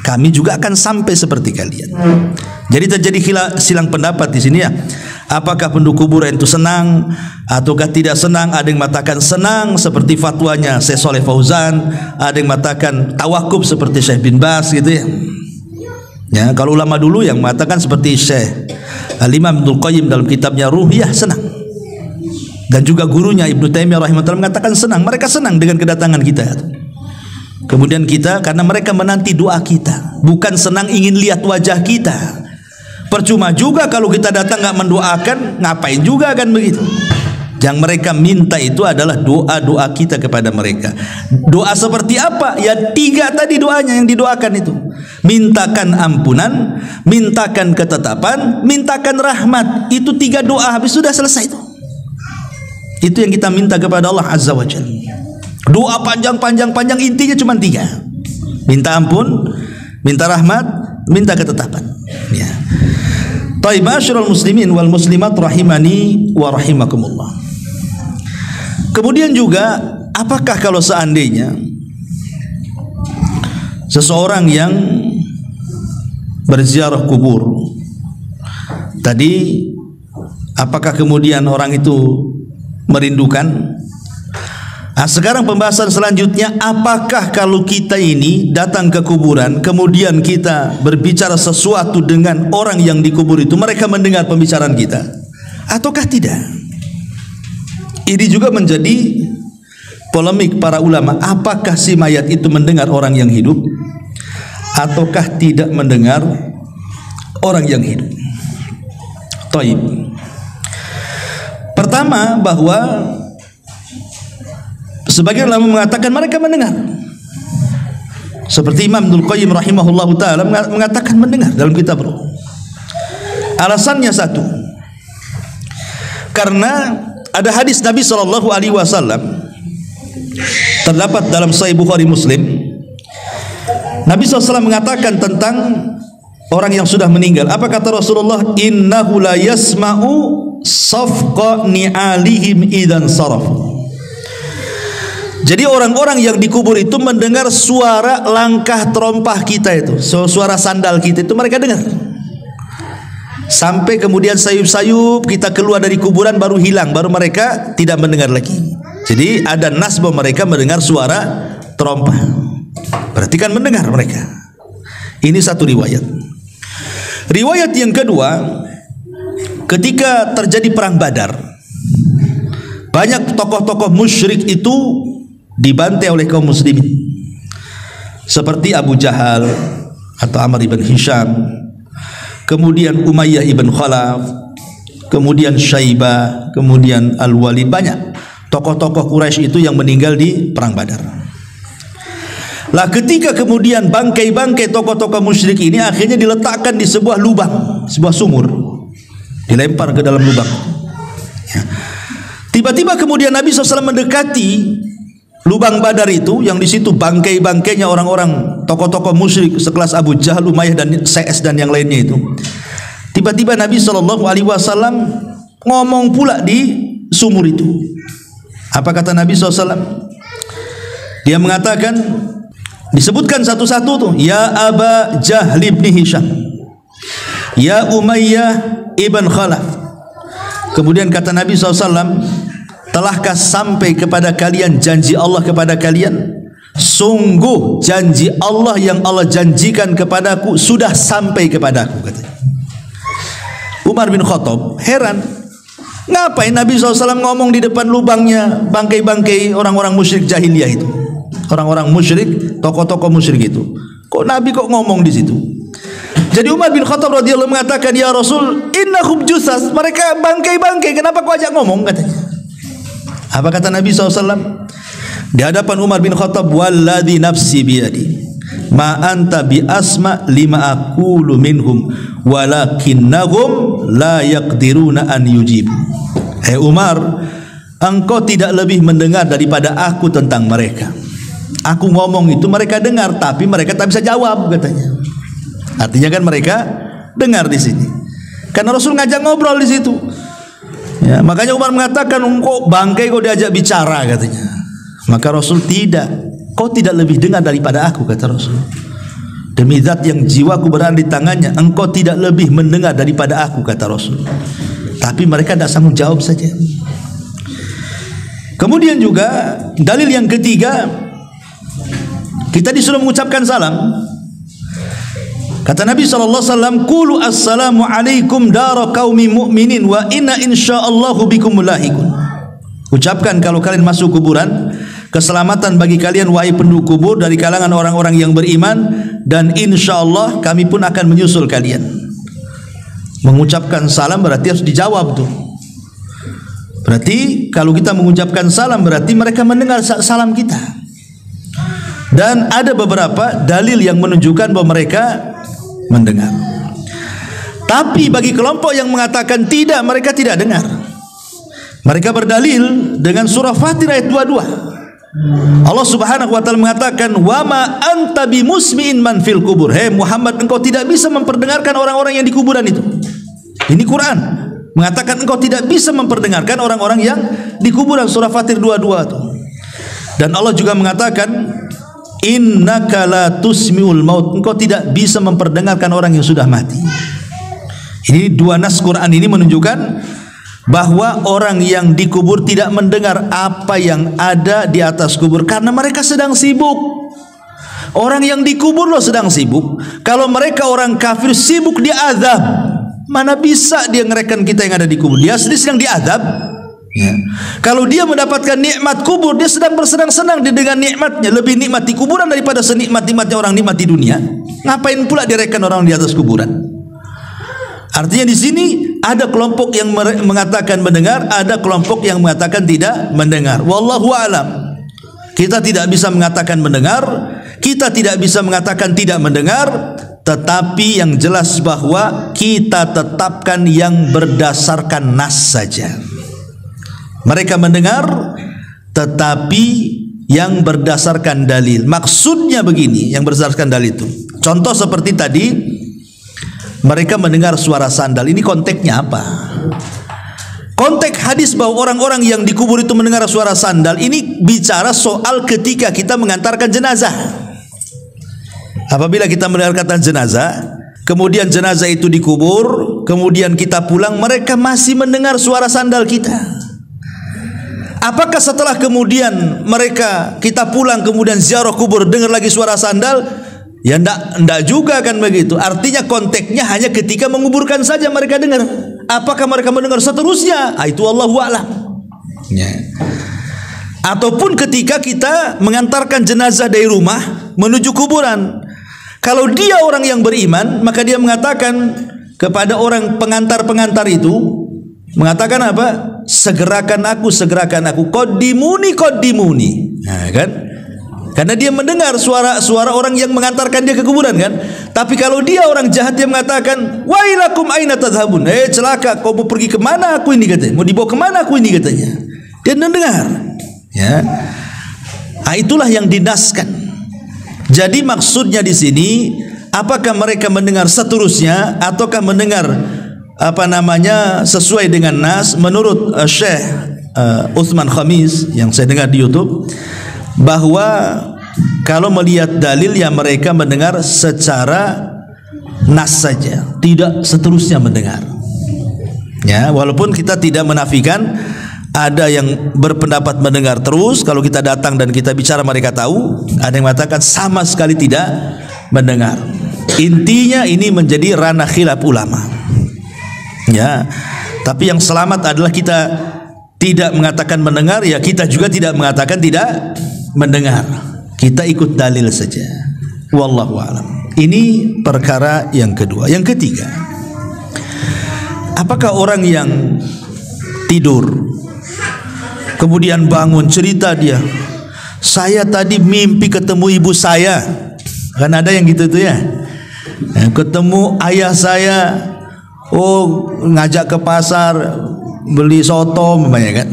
kami juga akan sampai seperti kalian. Jadi terjadi silang pendapat di sini ya. Apakah penduduk kuburan itu senang ataukah tidak senang? Ada yang mengatakan senang seperti fatwanya Syekh Shalih Fauzan, ada yang mengatakan tawakuf seperti Syekh bin Baz gitu ya. Ya, kalau ulama dulu yang mengatakan seperti Syekh Al-Imam Ibnu Qayyim dalam kitabnya Ruhiyah senang. Dan juga gurunya Ibnu Taimiyah rahimahullah mengatakan senang. Mereka senang dengan kedatangan kita. Kemudian kita, karena mereka menanti doa kita, bukan senang ingin lihat wajah kita. Percuma juga kalau kita datang nggak mendoakan, ngapain juga kan begitu. Yang mereka minta itu adalah doa-doa kita kepada mereka. Doa seperti apa? Ya 3 tadi doanya yang didoakan itu. Mintakan ampunan, mintakan ketetapan, mintakan rahmat. Itu 3 doa, habis sudah selesai itu. Itu yang kita minta kepada Allah Azza wa Jalla. Doa panjang, intinya cuma 3. Minta ampun, minta rahmat, minta ketetapan. Ya. Taib ma'asyiral muslimin wal muslimat rahimani wa rahimakumullah. Kemudian juga, apakah kalau seandainya seseorang yang berziarah kubur tadi, apakah kemudian orang itu merindukan? Nah, sekarang pembahasan selanjutnya, apakah kalau kita ini datang ke kuburan kemudian kita berbicara sesuatu dengan orang yang dikubur itu, mereka mendengar pembicaraan kita ataukah tidak? Ini juga menjadi polemik para ulama. Apakah si mayat itu mendengar orang yang hidup ataukah tidak mendengar orang yang hidup? Taib. Pertama, bahwa sebagian ulama mengatakan mereka mendengar. Seperti Imam Ibnu Qayyim rahimahullahu taala mengatakan mendengar dalam kitab Ruh. Alasannya satu, karena ada hadis Nabi sallallahu alaihi wasallam terdapat dalam Sahih Bukhari Muslim. Nabi SAW mengatakan tentang orang yang sudah meninggal. Apa kata Rasulullah? Innahu la yasma'u safqa ni'alihim idan saraf. Jadi orang-orang yang dikubur itu mendengar suara langkah terompah kita itu, suara sandal kita itu mereka dengar. Sampai kemudian sayup-sayup kita keluar dari kuburan baru hilang, baru mereka tidak mendengar lagi. Jadi ada nas bahwa mereka mendengar suara terompah. Berarti kan mendengar mereka. Ini satu riwayat. Riwayat yang kedua, ketika terjadi perang Badar, banyak tokoh-tokoh musyrik itu dibantai oleh kaum muslimin, seperti Abu Jahal atau Amr ibn Hisham, kemudian Umayyah ibn Khalaf, kemudian Syaibah, kemudian Al-Walid. Banyak tokoh-tokoh Quraisy itu yang meninggal di perang Badar. Lah ketika kemudian bangkai-bangkai tokoh-tokoh musyrik ini akhirnya diletakkan di sebuah lubang, sebuah sumur, dilempar ke dalam lubang. Ya. Tiba-tiba kemudian Nabi SAW mendekati lubang Badar itu, yang di situ bangkai-bangkainya orang-orang tokoh-tokoh musyrik sekelas Abu Jahal, Umayyah dan CS dan yang lainnya itu. Tiba-tiba Nabi SAW ngomong pula di sumur itu. Apa kata Nabi SAW? Dia mengatakan, disebutkan satu-satu tuh, ya Aba Jahl ibn Hisham, ya Umayyah ibn Khalaf. Kemudian kata Nabi SAW, telahkah sampai kepada kalian janji Allah kepada kalian? Sungguh janji Allah yang Allah janjikan kepadaku sudah sampai kepadaku, katanya. Umar bin Khattab heran, ngapain Nabi SAW ngomong di depan lubangnya bangkai-bangkai orang-orang musyrik jahiliyah itu, orang-orang musyrik, tokoh-tokoh musyrik itu. Kok Nabi kok ngomong di situ? Jadi Umar bin Khattab radhiyallahu mengatakan, ya Rasul, innahum jusas, mereka bangkai-bangkai, kenapa kau ajak ngomong, katanya. Apa kata Nabi SAW di hadapan Umar bin Khattab? Walladhi nafsi biyadi ma anta bi asma lima aqulu minhum walakinnahum la yaqdiruna an yujib. Umar, engkau tidak lebih mendengar daripada aku tentang mereka. Aku ngomong itu mereka dengar, tapi mereka tak bisa jawab, katanya. Artinya kan mereka dengar di sini. Karena Rasul ngajak ngobrol di situ. Ya, makanya Umar mengatakan, kok bangkai kau diajak bicara katanya. Maka Rasul tidak. Kau tidak lebih dengar daripada aku, kata Rasul. Demi zat yang jiwaku berada di tangannya, engkau tidak lebih mendengar daripada aku, kata Rasul. Tapi mereka tidak sanggup jawab saja. Kemudian juga dalil yang ketiga, kita disuruh mengucapkan salam. Kata Nabi SAW, Qulu assalamu alaikum dara qaumi mu'minin wa inna insya'allahu bikum mulahikun. Ucapkan kalau kalian masuk kuburan, keselamatan bagi kalian wahai penduduk kubur dari kalangan orang-orang yang beriman, dan insyaallah kami pun akan menyusul kalian. Mengucapkan salam berarti harus dijawab tuh. Berarti kalau kita mengucapkan salam berarti mereka mendengar salam kita. Dan ada beberapa dalil yang menunjukkan bahwa mereka mendengar. Tapi bagi kelompok yang mengatakan tidak, mereka tidak dengar. Mereka berdalil dengan surah Fatir ayat 22. Allah Subhanahu wa taala mengatakan, "Wa ma anta bimusmi'in man fil kubur." Hei Muhammad, engkau tidak bisa memperdengarkan orang-orang yang di kuburan itu. Ini Quran mengatakan engkau tidak bisa memperdengarkan orang-orang yang di kuburan, surah Fatir 22 itu. Dan Allah juga mengatakan, innaka la tusmi'ul maut, engkau tidak bisa memperdengarkan orang yang sudah mati. Ini dua nas Quran ini menunjukkan bahwa orang yang dikubur tidak mendengar apa yang ada di atas kubur karena mereka sedang sibuk. Orang yang dikubur loh sedang sibuk. Kalau mereka orang kafir sibuk diazab, mana bisa dia ngerekan kita yang ada di kubur? Dia sedang diazab. Ya. Kalau dia mendapatkan nikmat kubur, dia sedang bersenang-senang dengan nikmatnya. Lebih nikmat di kuburan daripada senikmat-nikmatnya orang nikmat di dunia. Ngapain pula direkan orang di atas kuburan? Artinya di sini ada kelompok yang mengatakan mendengar, ada kelompok yang mengatakan tidak mendengar. Wallahu a'lam. Kita tidak bisa mengatakan mendengar, kita tidak bisa mengatakan tidak mendengar, tetapi yang jelas bahwa kita tetapkan yang berdasarkan nas saja. Mereka mendengar tetapi yang berdasarkan dalil. Maksudnya begini, yang berdasarkan dalil itu. Contoh seperti tadi, mereka mendengar suara sandal. Ini konteksnya apa? Konteks hadis bahwa orang-orang yang dikubur itu mendengar suara sandal, ini bicara soal ketika kita mengantarkan jenazah. Apabila kita mendengarkan jenazah, kemudian jenazah itu dikubur, kemudian kita pulang, mereka masih mendengar suara sandal kita. Apakah setelah kemudian kita pulang kemudian ziarah kubur dengar lagi suara sandal? Ya enggak juga kan begitu. Artinya konteksnya hanya ketika menguburkan saja mereka dengar. Apakah mereka mendengar seterusnya? Itu Allahu a'lam. Ya. Ataupun ketika kita mengantarkan jenazah dari rumah menuju kuburan. Kalau dia orang yang beriman, maka dia mengatakan kepada orang pengantar-pengantar itu, mengatakan apa? Segerakan aku, segerakan aku. Qaddimuni, qaddimuni. Nah, kan? Karena dia mendengar suara orang yang mengantarkan dia ke kuburan kan. Tapi kalau dia orang jahat, dia mengatakan, wailakum aina tadhhabun. Celaka, kau mau pergi kemana aku ini katanya. Mau dibawa kemana aku ini katanya. Dia mendengar. Ya. Nah, itulah yang dinaskan. Jadi maksudnya di sini, apakah mereka mendengar seterusnya ataukah mendengar sesuai dengan nas? Menurut Syekh Utsman Khamis yang saya dengar di YouTube, bahwa kalau melihat dalil ya mereka mendengar secara nas saja, tidak seterusnya mendengar. Ya, walaupun kita tidak menafikan ada yang berpendapat mendengar terus. Kalau kita datang dan kita bicara mereka tahu. Ada yang mengatakan sama sekali tidak mendengar. Intinya ini menjadi ranah khilaf ulama. Ya, tapi yang selamat adalah kita tidak mengatakan mendengar, ya kita juga tidak mengatakan tidak mendengar. Kita ikut dalil saja. Wallahu a'lam. Ini perkara yang kedua. Yang ketiga, apakah orang yang tidur kemudian bangun cerita dia, saya tadi mimpi ketemu ibu saya. Kan ada yang gitu tuh ya. Ketemu ayah saya, ngajak ke pasar beli soto namanya kan.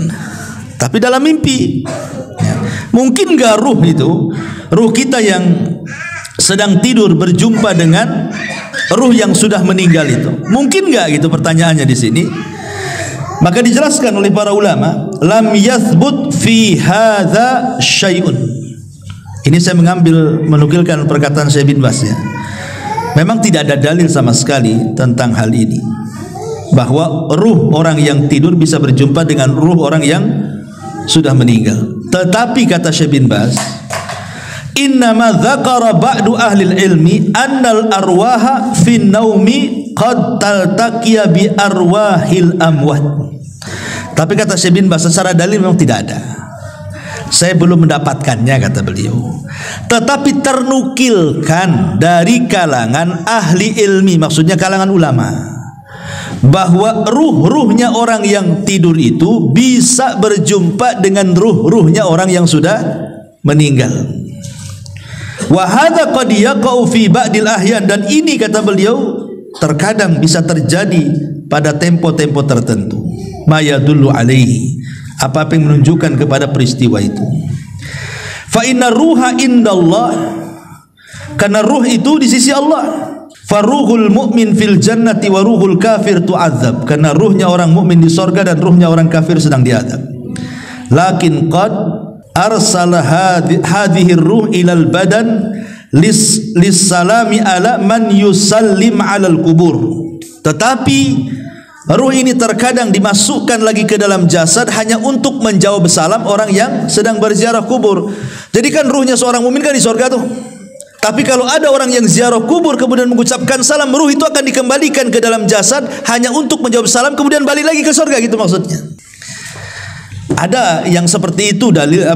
Tapi dalam mimpi. Mungkin gak ruh itu, ruh kita yang sedang tidur berjumpa dengan ruh yang sudah meninggal itu. Mungkin nggak gitu pertanyaannya di sini? Maka dijelaskan oleh para ulama, lam yathbut fi hadza syai'un. Ini saya menukilkan perkataan Syekh bin Baz ya. Memang tidak ada dalil sama sekali tentang hal ini, bahwa ruh orang yang tidur bisa berjumpa dengan ruh orang yang sudah meninggal. Tetapi kata Syekh bin Baz, innama dzakara ba'du ahli ilmi annal arwaha fin naumi qad taltaqiya bi arwahil amwat. Tapi kata Syekh bin Baz, secara dalil memang tidak ada. Saya belum mendapatkannya kata beliau. Tetapi ternukilkan dari kalangan ahli ilmi, maksudnya kalangan ulama, bahwa ruh-ruhnya orang yang tidur itu bisa berjumpa dengan ruh-ruhnya orang yang sudah meninggal. Wa hadza qad yaqau fi ba'dil ahyan, dan ini kata beliau terkadang bisa terjadi pada tempo-tempo tertentu. Ma yadullu alaihi, apa yang menunjukkan kepada peristiwa itu. Fa inna ruha indallah, karena ruh itu di sisi Allah. Faruhul mu'min fil jannati wa ruhul kafir tu'adzab, karena ruhnya orang mukmin di sorga dan ruhnya orang kafir sedang diazab. Lakin qad arsala hadhihi ruh ilal badan lis salami ala man yusallim alal kubur. Tetapi ruh ini terkadang dimasukkan lagi ke dalam jasad hanya untuk menjawab salam orang yang sedang berziarah kubur. Jadi kan ruhnya seorang mukmin kan di sorga tuh. Tapi kalau ada orang yang ziarah kubur kemudian mengucapkan salam, ruh itu akan dikembalikan ke dalam jasad hanya untuk menjawab salam kemudian balik lagi ke sorga, gitu maksudnya. Ada yang seperti itu dalil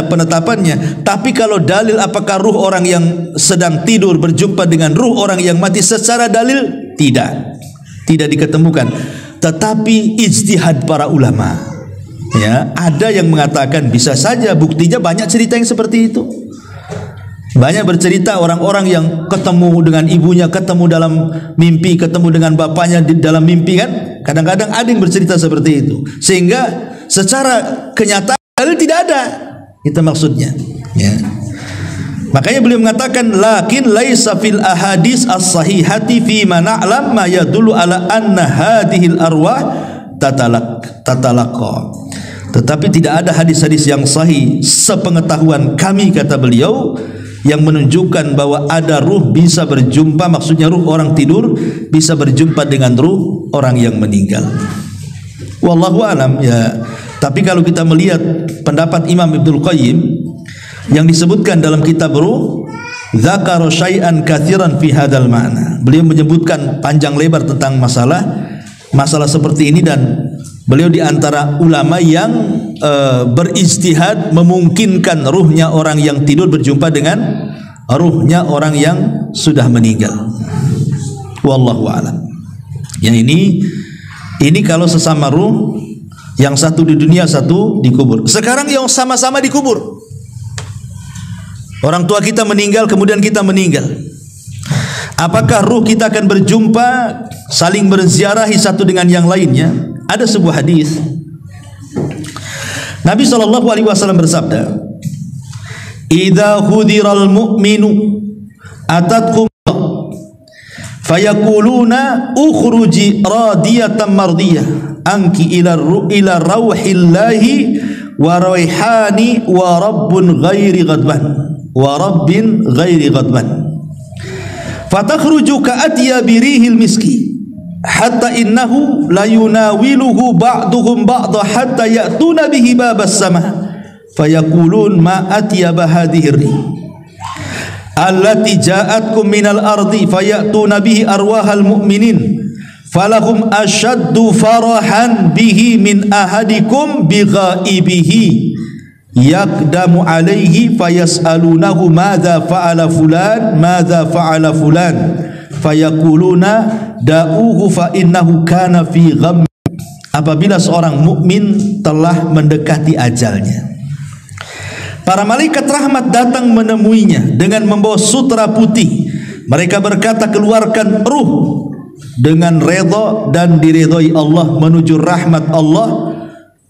penetapannya. Tapi kalau dalil apakah ruh orang yang sedang tidur berjumpa dengan ruh orang yang mati, secara dalil tidak diketemukan. Tetapi ijtihad para ulama, ya, ada yang mengatakan bisa saja. Buktinya banyak cerita yang seperti itu. Banyak bercerita orang-orang yang ketemu dengan ibunya, ketemu dalam mimpi, ketemu dengan bapaknya di dalam mimpi kan. Kadang-kadang ada yang bercerita seperti itu. Sehingga secara kenyataan dalil tidak ada. Itu maksudnya, ya. Makanya beliau mengatakan lakin laisa fil ahadits as-sahihati fi ma na'lam ma yadullu ala anna hadhil arwah tatalaqa. Tetapi tidak ada hadis-hadis yang sahih sepengetahuan kami, kata beliau, yang menunjukkan bahwa ada ruh bisa berjumpa, maksudnya ruh orang tidur bisa berjumpa dengan ruh orang yang meninggal. Wallahu alam, ya. Tapi kalau kita melihat pendapat Imam Ibnul Qayyim yang disebutkan dalam kitab Ruh, dzakara syai'an katsiran fi hadzal ma'na. Beliau menyebutkan panjang lebar tentang masalah seperti ini, dan beliau di antara ulama yang berijtihad memungkinkan ruhnya orang yang tidur berjumpa dengan ruhnya orang yang sudah meninggal. Wallahu a'lam. Ya, ini kalau sesama ruh, yang satu di dunia, satu di kubur. Sekarang yang sama-sama di kubur. Orang tua kita meninggal, kemudian kita meninggal. Apakah ruh kita akan berjumpa, saling berziarahi satu dengan yang lainnya? Ada sebuah hadis. Nabi SAW bersabda, "Idza hudiral mu'minu atatkum fayaquluna ukhruji radiyatan mardiyah anki ila rauhillahi wa raihani wa rabbun ghairi ghadban fatakhruju ka'atya birihil miski hatta innahu la yunawiluhu ba'duhum ba'dha hatta ya'tuna bihi babas sama fayaqulun ma atyaba hadhihi rih allati ja'atkum minal ardi fayatuna bihi arwahal mu'minin falahum ashaddu farahan bihi min ahadikum bighaibihi yaqdamu alaihi fayas'alunahu madza fa'ala fulan fayaquluna da'uhu fa innahu kana fi gham. Apabila seorang mukmin telah mendekati ajalnya, para malaikat rahmat datang menemuinya dengan membawa sutra putih. Mereka berkata, keluarkan ruh dengan redha dan diridhai Allah menuju rahmat Allah,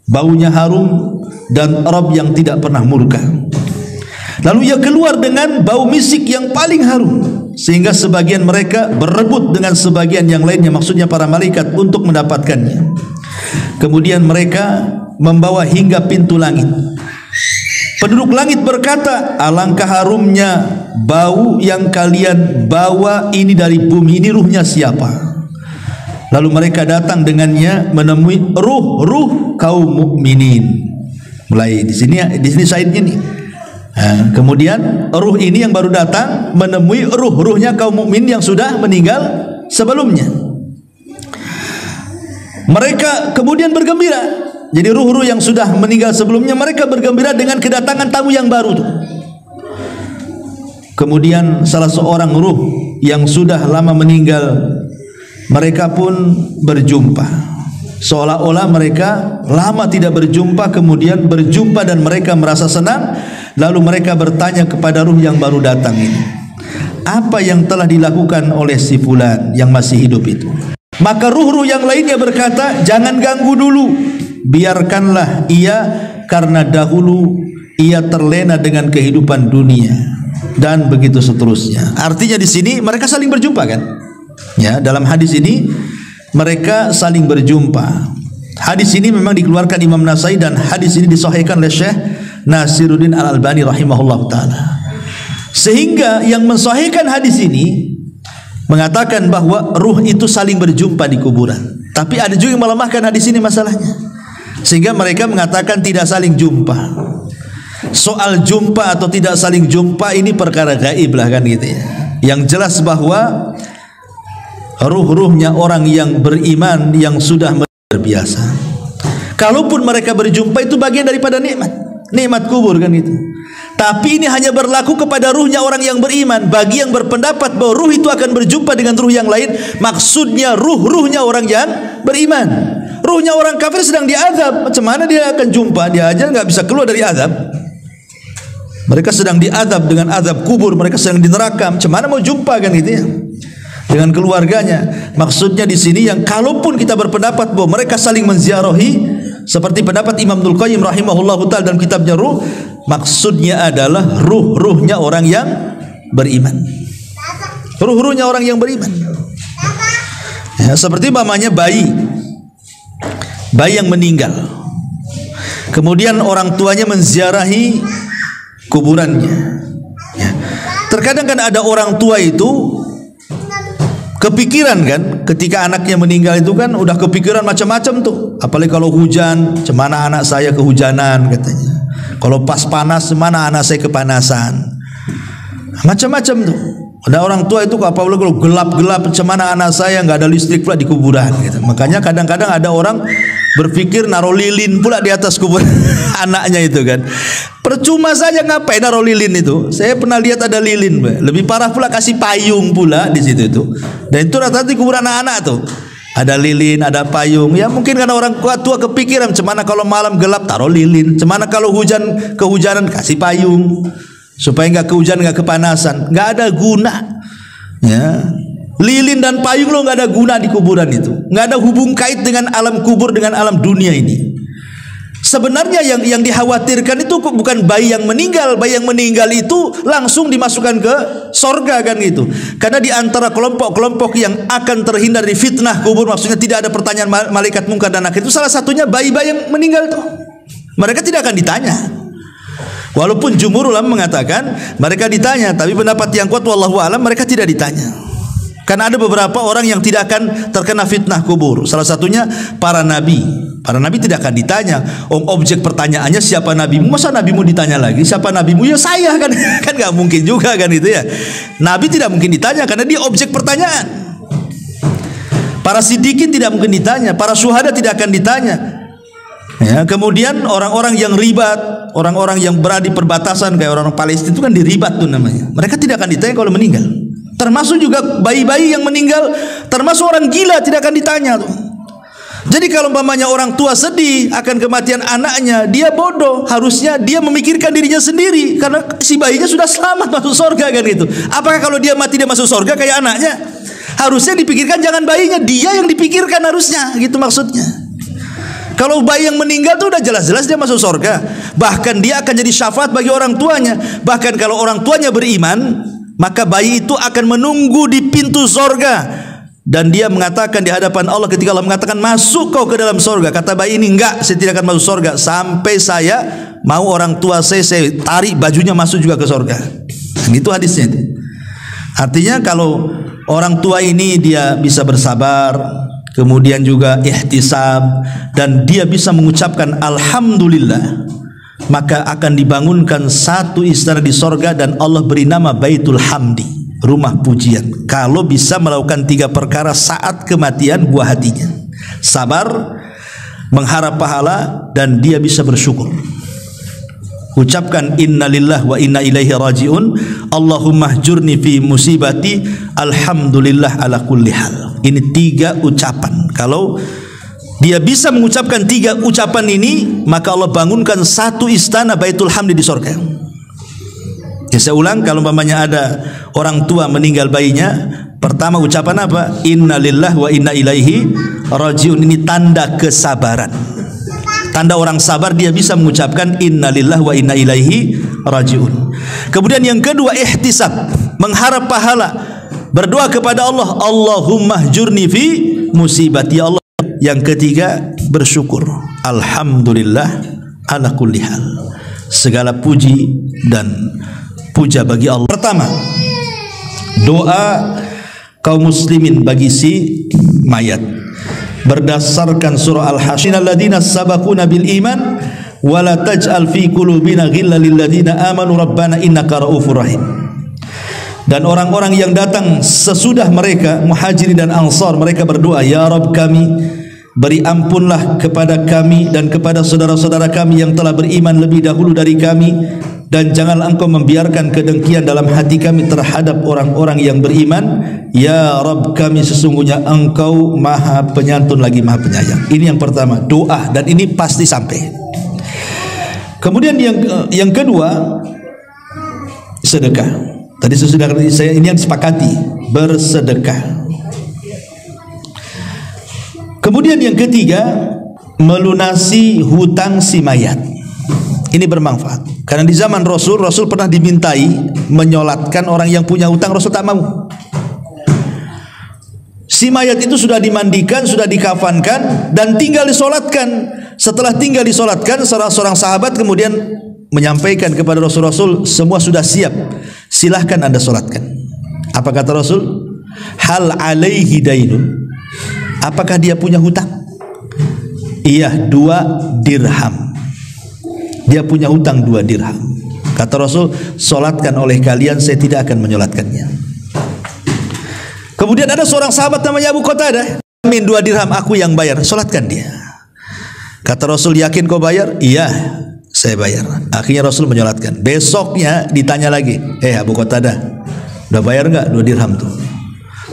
baunya harum dan Rabb yang tidak pernah murka. Lalu ia keluar dengan bau misik yang paling harum. sehingga sebagian mereka berebut dengan sebagian yang lainnya, maksudnya para malaikat, untuk mendapatkannya. Kemudian mereka membawa hingga pintu langit. Penduduk langit berkata, alangkah harumnya bau yang kalian bawa ini dari bumi, ini ruhnya siapa? Lalu mereka datang dengannya menemui ruh kaum mukminin. Mulai di sini syaitnya nih. Kemudian ruh ini yang baru datang menemui ruhnya kaum mukmin yang sudah meninggal sebelumnya. Mereka kemudian bergembira. Jadi ruh-ruh yang sudah meninggal sebelumnya, mereka bergembira dengan kedatangan tamu yang baru. Kemudian salah seorang ruh yang sudah lama meninggal, mereka pun berjumpa. Seolah-olah mereka lama tidak berjumpa, kemudian berjumpa dan mereka merasa senang. Lalu mereka bertanya kepada ruh yang baru datang ini, apa yang telah dilakukan oleh si fulan yang masih hidup itu? Maka ruh-ruh yang lainnya berkata, jangan ganggu dulu, biarkanlah ia, karena dahulu ia terlena dengan kehidupan dunia, dan begitu seterusnya. Artinya di sini mereka saling berjumpa kan? Ya, dalam hadis ini mereka saling berjumpa. Hadis ini memang dikeluarkan Imam Nasai dan hadis ini disahihkan oleh Syekh Nasiruddin Al-Albani rahimahullah ta'ala. Sehingga yang mensahihkan hadis ini mengatakan bahwa ruh itu saling berjumpa di kuburan. Tapi ada juga yang melemahkan hadis ini masalahnya, sehingga mereka mengatakan tidak saling jumpa. Soal jumpa atau tidak saling jumpa ini perkara gaib lah kan gitu ya. Yang jelas bahwa ruh-ruhnya orang yang beriman yang sudah berbiasa, kalaupun mereka berjumpa itu bagian daripada nikmat kubur kan itu. Tapi ini hanya berlaku kepada ruhnya orang yang beriman. Bagi yang berpendapat bahwa ruh itu akan berjumpa dengan ruh yang lain, maksudnya ruhnya orang yang beriman. Ruhnya orang kafir sedang diazab, macam mana dia akan jumpa? Dia aja nggak bisa keluar dari azab. Mereka sedang diazab dengan azab kubur, mereka sedang di neraka, macam mana mau jumpa kan gitu ya dengan keluarganya. Maksudnya di sini yang kalaupun kita berpendapat bahwa mereka saling menziarahi, seperti pendapat Imam Ibnul Qayyim rahimahullahu ta'ala dalam kitabnya Ruh, maksudnya adalah ruhnya orang yang beriman. Ruhnya orang yang beriman. Ya, seperti mamanya bayi yang meninggal, kemudian orang tuanya menziarahi kuburannya. Ya. Terkadang kan ada orang tua itu kepikiran kan, ketika anaknya meninggal itu kan udah kepikiran macam-macam tuh. Apalagi kalau hujan, cemana anak saya kehujanan katanya. Kalau pas panas, mana anak saya kepanasan. Macam-macam tuh. Ada orang tua itu apalagi kalau gelap-gelap, cemana anak saya nggak ada listrik pula di kuburan gitu. Makanya kadang-kadang ada orang berpikir naruh lilin pula di atas kubur anaknya itu kan. Percuma saja, ngapain naruh lilin itu? Saya pernah lihat ada lilin, lebih parah pula kasih payung pula di situ itu. Dan itu rata-rata di kuburan anak-anak tuh. Ada lilin, ada payung. Ya mungkin karena orang tua kepikiran, cemana kalau malam gelap taruh lilin, cemana kalau kehujanan kasih payung supaya nggak kehujanan, nggak kepanasan. Nggak ada guna. Ya. Lilin dan payung lo nggak ada guna di kuburan itu. Nggak ada hubung kait dengan alam kubur, dengan alam dunia ini. Sebenarnya yang dikhawatirkan itu bukan bayi yang meninggal. Bayi yang meninggal itu langsung dimasukkan ke sorga kan gitu. Karena di antara kelompok-kelompok yang akan terhindar dari fitnah kubur, maksudnya tidak ada pertanyaan malaikat mungkar dan nakir, itu salah satunya bayi-bayi yang meninggal itu. Mereka tidak akan ditanya. Walaupun jumhur ulama mengatakan mereka ditanya, tapi pendapat yang kuat wallahu alam mereka tidak ditanya. Karena ada beberapa orang yang tidak akan terkena fitnah kubur. Salah satunya para nabi. Para nabi tidak akan ditanya. Objek pertanyaannya siapa nabimu? Masa nabimu ditanya lagi? Siapa nabimu? Ya saya kan. Kan nggak mungkin juga kan itu ya. Nabi tidak mungkin ditanya karena dia objek pertanyaan. Para siddiqin tidak mungkin ditanya. Para syuhada tidak akan ditanya. Ya, kemudian orang-orang yang ribat, orang-orang yang berada di perbatasan kayak orang Palestina itu kan diribat tuh namanya. Mereka tidak akan ditanya kalau meninggal. Termasuk juga bayi-bayi yang meninggal, termasuk orang gila tidak akan ditanya tuh. Jadi kalau umpamanya orang tua sedih akan kematian anaknya, dia bodoh. Harusnya dia memikirkan dirinya sendiri karena si bayinya sudah selamat masuk surga kan gitu. Apakah kalau dia mati dia masuk surga kayak anaknya? Harusnya dipikirkan jangan bayinya, dia yang dipikirkan harusnya, gitu maksudnya. Kalau bayi yang meninggal itu udah jelas-jelas dia masuk surga. Bahkan dia akan jadi syafaat bagi orang tuanya. Bahkan kalau orang tuanya beriman, maka bayi itu akan menunggu di pintu sorga, dan dia mengatakan di hadapan Allah ketika Allah mengatakan masuk kau ke dalam sorga, kata bayi ini enggak, saya tidak akan masuk sorga sampai saya mau orang tua saya tarik bajunya masuk juga ke sorga. Itu hadisnya itu. Artinya kalau orang tua ini dia bisa bersabar, kemudian juga ihtisab, dan dia bisa mengucapkan alhamdulillah, maka akan dibangunkan satu istana di sorga dan Allah beri nama Baitul Hamdi, rumah pujian. Kalau bisa melakukan 3 perkara saat kematian buah hatinya: sabar, mengharap pahala, dan dia bisa bersyukur. Ucapkan innalillah wa inna ilaihi rajiun, Allahumma jurni fi musibati, alhamdulillah ala kulli hal. Ini 3 ucapan. Kalau dia bisa mengucapkan 3 ucapan ini, maka Allah bangunkan satu istana Baitul Hamdi di surga. Ya, saya ulang, kalau umpamanya ada orang tua meninggal bayinya, pertama ucapan apa? Innalillah wa inna ilaihi rajiun. Ini tanda kesabaran. Tanda orang sabar, dia bisa mengucapkan innalillah wa inna ilaihi rajiun. Kemudian yang kedua ihtisab, mengharap pahala, berdoa kepada Allah, Allahumma jurni fi musibati, ya Allah. Yang ketiga bersyukur, alhamdulillah ala kulli hal. Segala puji dan puja bagi Allah. Pertama, doa kaum muslimin bagi si mayat berdasarkan surah Al-Hasyr, alladzina sabaquna bil iman wa la taj'al fi qulubina ghillan lil ladzina amanu rabbana innaka raufur rahim. Dan orang-orang yang datang sesudah mereka, muhajirin dan ansar, mereka berdoa, ya Rabb kami, beri ampunlah kepada kami dan kepada saudara-saudara kami yang telah beriman lebih dahulu dari kami, dan janganlah engkau membiarkan kedengkian dalam hati kami terhadap orang-orang yang beriman. Ya Rabb kami, sesungguhnya engkau maha penyantun lagi maha penyayang. Ini yang pertama, doa, dan ini pasti sampai. Kemudian yang kedua, sedekah. Tadi sudah saya ini yang sepakati, bersedekah. Kemudian yang ketiga, melunasi hutang si mayat. Ini bermanfaat. Karena di zaman Rasul pernah dimintai menyolatkan orang yang punya hutang, Rasul tak mau. Si mayat itu sudah dimandikan, sudah dikafankan, dan tinggal disolatkan. Setelah tinggal disolatkan, seorang sahabat kemudian menyampaikan kepada Rasul, semua sudah siap, silahkan anda solatkan. Apa kata Rasul? Hal alaihi dainun, apakah dia punya hutang? Iya, 2 dirham. Dia punya hutang 2 dirham. Kata Rasul, solatkan oleh kalian, saya tidak akan menyolatkannya. Kemudian ada seorang sahabat namanya Abu Qatadah, min 2 dirham, aku yang bayar, solatkan dia. Kata Rasul, yakin kau bayar? Iya, saya bayar. Akhirnya Rasul menyolatkan. Besoknya ditanya lagi, Abu Qatadah, udah bayar enggak 2 dirham tuh?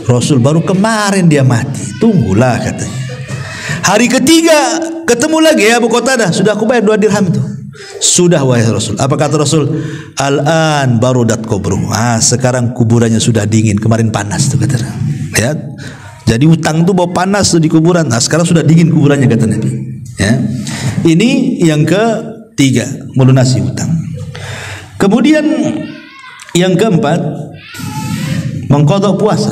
Rasul, baru kemarin dia mati. Tunggulah, katanya. Hari ketiga ketemu lagi, Abu Qatadah, sudah aku bayar 2 dirham tuh. Sudah wahai Rasul. Apa kata Rasul? Al-an barudat kubru. Sekarang kuburannya sudah dingin. Kemarin panas tuh, kata. Ya. Jadi utang tuh bawa panas tuh di kuburan. Sekarang sudah dingin kuburannya, kata Nabi. Ya. Ini yang ketiga, melunasi hutang. Kemudian yang keempat, mengqadha puasa.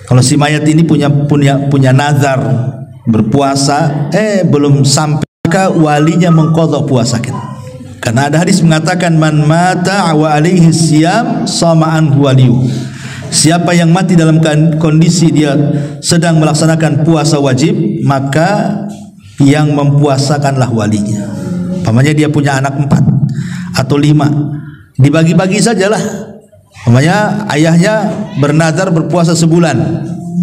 Kalau si mayat ini punya nazar berpuasa, belum sampai, maka walinya mengqadha puasa. Karena ada hadis mengatakan, man mata wa alaihi siyam sama'an waliyu. Siapa yang mati dalam kondisi dia sedang melaksanakan puasa wajib, maka yang mempuasakanlah walinya. Pamannya dia punya anak 4 atau 5, dibagi-bagi sajalah. Pamannya ayahnya bernazar berpuasa sebulan,